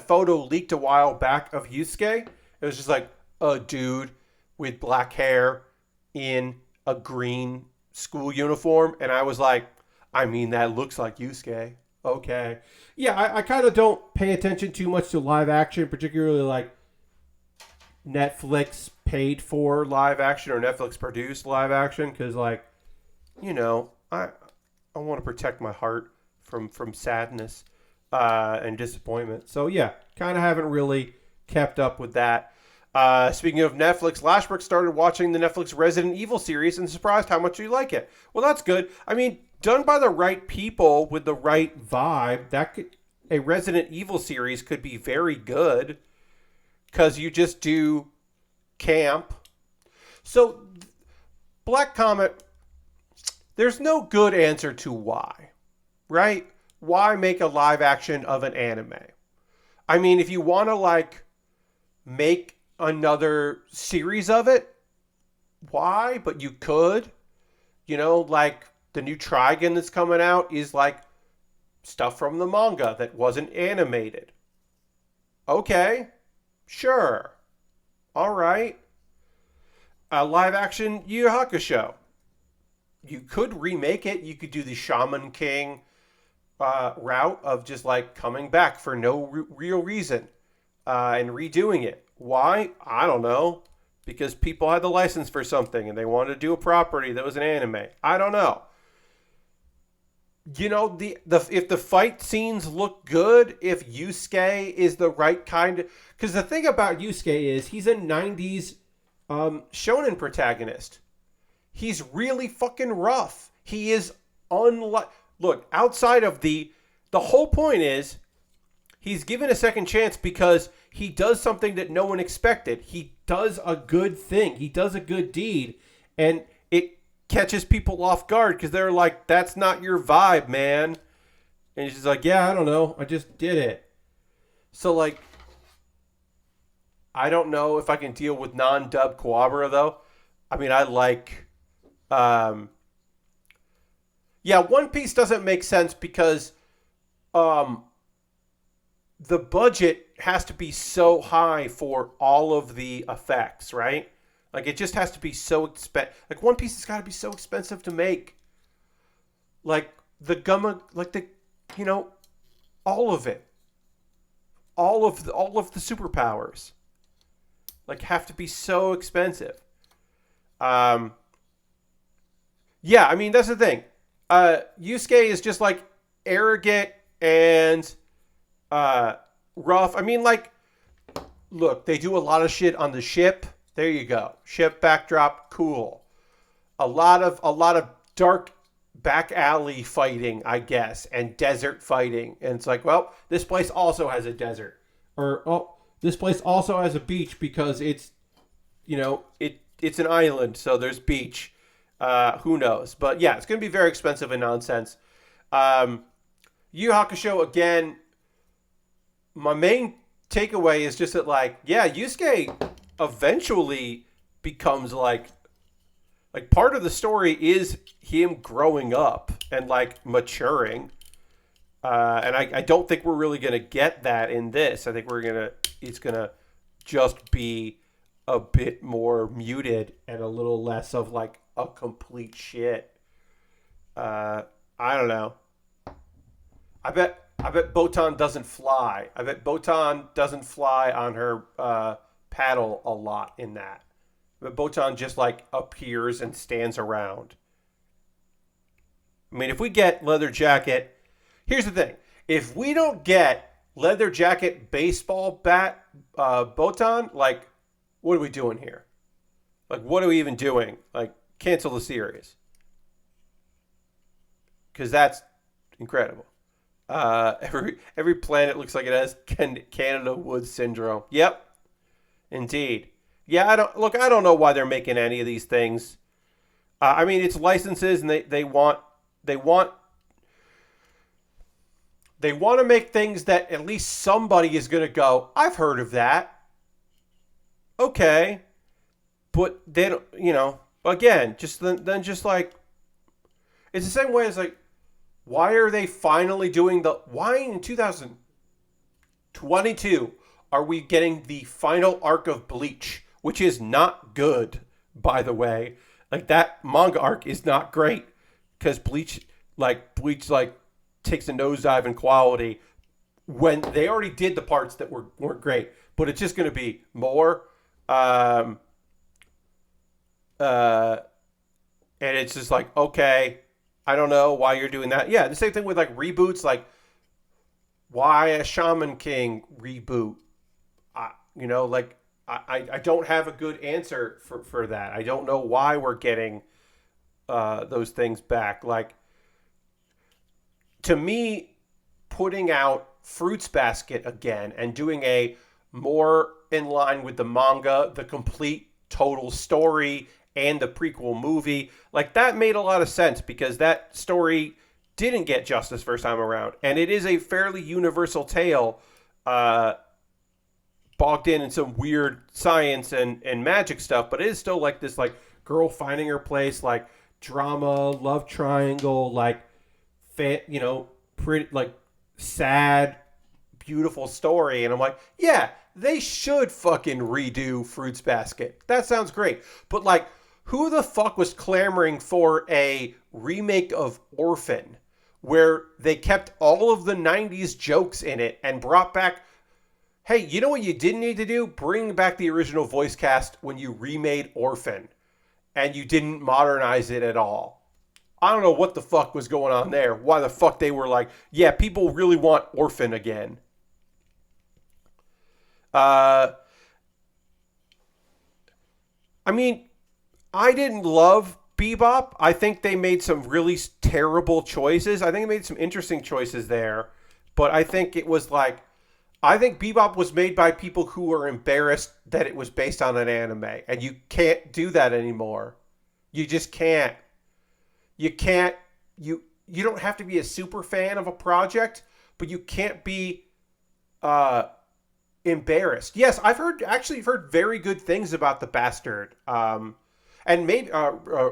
photo leaked a while back of Yusuke. It was just like a dude with black hair in a green school uniform, and I was like, I mean, that looks like Yusuke. Okay. Yeah, I kind of don't pay attention too much to live action, particularly like Netflix paid for live action or Netflix produced live action, because I want to protect my heart from sadness and disappointment. So yeah, kind of haven't really kept up with that. Speaking of Netflix, Lashbrook started watching the Netflix Resident Evil series and surprised how much you like it. Well, that's good. I mean, done by the right people with the right vibe, a Resident Evil series could be very good, because you just do camp. So, Black Comet, there's no good answer to why, right? Why make a live action of an anime? I mean, if you want to make another series of it, why? But you could, the new Trigun that's coming out is stuff from the manga that wasn't animated. Okay, sure, all right. A live action Yu Hakusho, you could remake it. You could do the Shaman King route of just coming back for no real reason and redoing it. Why? I don't know. Because people had the license for something and they wanted to do a property that was an anime. I don't know. If the fight scenes look good, if Yusuke is the right kind of... Because the thing about Yusuke is he's a 90s shonen protagonist. He's really fucking rough. He is unlike... Look, outside of the whole point is he's given a second chance because he does something that no one expected. He does a good thing. He does a good deed, and it catches people off guard because they're like, "That's not your vibe, man." And he's just like, "Yeah, I don't know. I just did it." So like, I don't know if I can deal with non-dub Kuwabara though. I mean, I like, yeah, One Piece doesn't make sense because, the budget has to be so high for all of the effects, right? Like it just has to be so expensive. Like One Piece has got to be so expensive to make. Like the Gumma, like the, you know, all of it, all of the superpowers, like have to be so expensive. Yeah, I mean that's the thing. Yusuke is just like arrogant and rough. I mean, like, look, they do a lot of shit on the ship. There you go. Ship backdrop, cool. A lot of dark back alley fighting, I guess, and desert fighting. And it's like, well, this place also has a desert. Or, oh, this place also has a beach because it's, you know, it's an island, so there's beach. Who knows? But yeah, it's going to be very expensive and nonsense. Yu Yu Hakusho, again, my main takeaway is just that, like, yeah, Yusuke eventually becomes like part of the story is him growing up and like maturing. And I don't think we're really gonna get that in this. I think it's gonna just be a bit more muted and a little less of like a complete shit. I don't know. I bet Botan doesn't fly. I bet Botan doesn't fly on her paddle a lot in that. But Botan just like appears and stands around. I mean, if we get Leather Jacket, here's the thing. If we don't get Leather Jacket baseball bat Botan, like, what are we doing here? Like, what are we even doing? Like, cancel the series. Because that's incredible. Every planet looks like it has Canada Woods syndrome. Yep, indeed. Yeah, I don't know why they're making any of these things. I mean, it's licenses, and they want to make things that at least somebody is going to go, I've heard of that. Okay, but they don't. You know, again, just then just like it's the same way as like. Why are they finally doing why in 2022 are we getting the final arc of Bleach, which is not good, by the way. Like that manga arc is not great because Bleach takes a nosedive in quality when they already did the parts that weren't great, but it's just going to be more and it's just like, okay, I don't know why you're doing that. Yeah, the same thing with like reboots, like why a Shaman King reboot? You know, like I don't have a good answer for that. I don't know why we're getting those things back. Like, to me, putting out Fruits Basket again and doing a more in line with the manga, the complete total story, and the prequel movie, like that made a lot of sense because that story didn't get justice first time around, and it is a fairly universal tale, bogged in some weird science and magic stuff, but it is still like this like girl finding her place, like drama, love triangle, like you know, pretty like sad, beautiful story, and I'm like, yeah, they should fucking redo Fruits Basket. That sounds great, but like, who the fuck was clamoring for a remake of Orphan where they kept all of the 90s jokes in it and brought back, hey, you know what you didn't need to do? Bring back the original voice cast when you remade Orphan and you didn't modernize it at all. I don't know what the fuck was going on there. Why the fuck they were like, yeah, people really want Orphan again. I mean, I didn't love Bebop. I think they made some really terrible choices. I think they made some interesting choices there. But I think it was like, I think Bebop was made by people who are embarrassed that it was based on an anime, and you can't do that anymore. You just can't. You can't. You don't have to be a super fan of a project, but you can't be embarrassed. Yes, I've heard very good things about the Bastard and maybe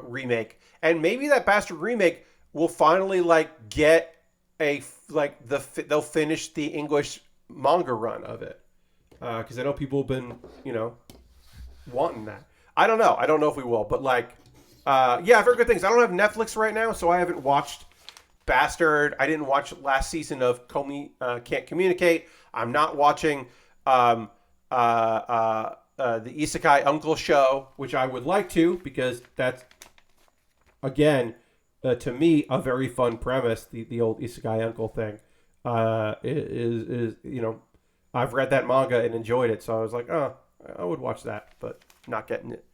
remake, and maybe that Bastard remake will finally like get they'll finish the English manga run of it because I know people have been wanting that. I don't know. I don't know if we will, but like yeah, I've heard good things. I don't have Netflix right now, so I haven't watched Bastard. I didn't watch last season of Can't Communicate. I'm not watching the Isekai Uncle show, which I would like to because that's again to me a very fun premise. The old Isekai Uncle thing is I've read that manga and enjoyed it, so I was like, oh, I would watch that, but not getting it.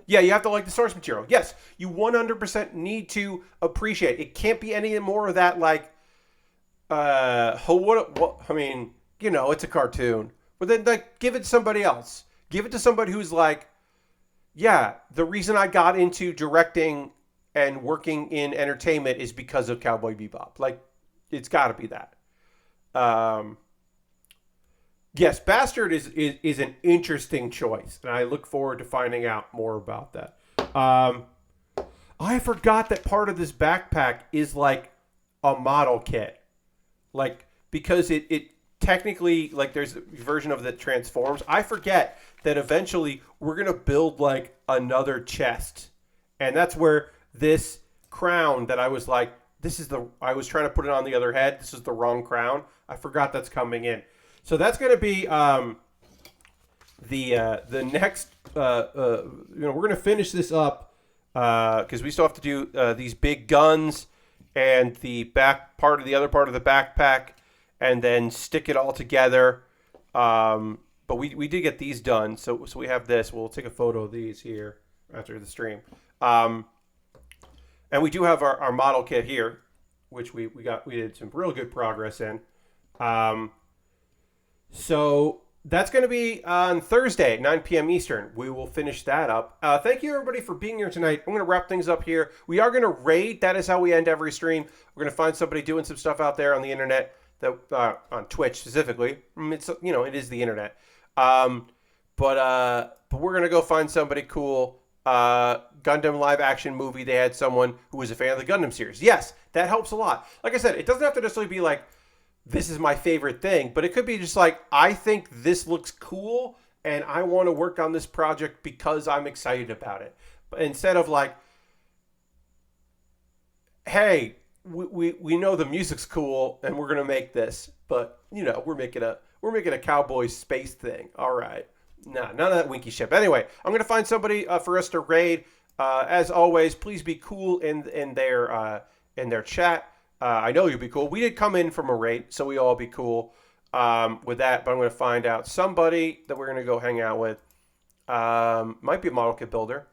Yeah, you have to like the source material. Yes, you 100% need to appreciate. It can't be any more of that like, what? I mean, it's a cartoon. But then like, give it to somebody else. Give it to somebody who's like, yeah, the reason I got into directing and working in entertainment is because of Cowboy Bebop. Like, it's got to be that. Yes, Bastard is an interesting choice, and I look forward to finding out more about that. I forgot that part of this backpack is like a model kit, like because it technically like there's a version of it that transforms. I forget that eventually we're gonna build like another chest, and that's where this crown that I was like, I was trying to put it on the other head. This is the wrong crown. I forgot that's coming in. So that's going to be the next. We're going to finish this up because we still have to do these big guns and the other part of the backpack, and then stick it all together. But we did get these done, so we have this. We'll take a photo of these here after the stream, and we do have our model kit here, which we did some real good progress in. So that's going to be on Thursday, 9 p.m. Eastern. We will finish that up. Thank you, everybody, for being here tonight. I'm going to wrap things up here. We are going to raid. That is how we end every stream. We're going to find somebody doing some stuff out there on the internet, that on Twitch specifically. It's it is the internet. But we're going to go find somebody cool. Gundam live action movie. They had someone who was a fan of the Gundam series. Yes, that helps a lot. Like I said, it doesn't have to necessarily be like, this is my favorite thing, but it could be just like, I think this looks cool and I want to work on this project because I'm excited about it. But instead of like, hey, we know the music's cool and we're going to make this, but we're making a cowboy space thing. All right. Nah, none of that winky shit. Anyway, I'm going to find somebody for us to raid. As always, please be cool in their chat. I know you'll be cool. We did come in from a raid, so we all be cool with that. But I'm going to find out somebody that we're going to go hang out with. Might be a model kit builder.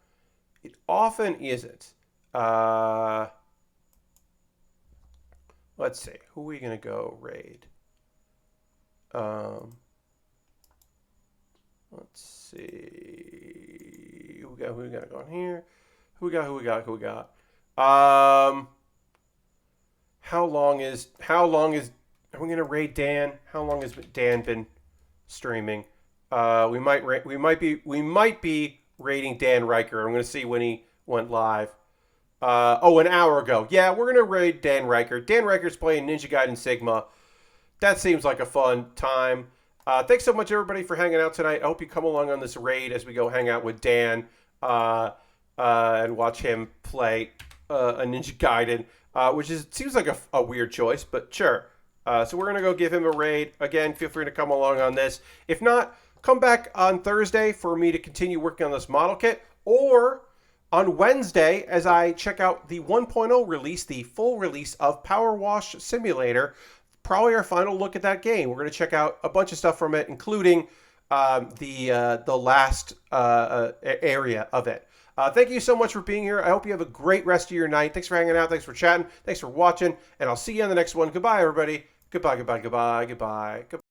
It often isn't. Let's see. Who are we going to go raid? Let's see. Who we got going here? Who we got? How long is are we gonna raid Dan? How long has Dan been streaming? We might be raiding Dan Riker. I'm gonna see when he went live. An hour ago. Yeah, we're gonna raid Dan Riker. Dan Riker's playing Ninja Gaiden Sigma. That seems like a fun time. Thanks so much, everybody, for hanging out tonight. I hope you come along on this raid as we go hang out with Dan and watch him play a Ninja Gaiden. Which seems like a weird choice, but sure. So we're going to go give him a raid. Again, feel free to come along on this. If not, come back on Thursday for me to continue working on this model kit. Or on Wednesday, as I check out the 1.0 release, the full release of Power Wash Simulator. Probably our final look at that game. We're going to check out a bunch of stuff from it, including the last area of it. Thank you so much for being here. I hope you have a great rest of your night. Thanks for hanging out. Thanks for chatting. Thanks for watching. And I'll see you on the next one. Goodbye, everybody. Goodbye, goodbye, goodbye, goodbye.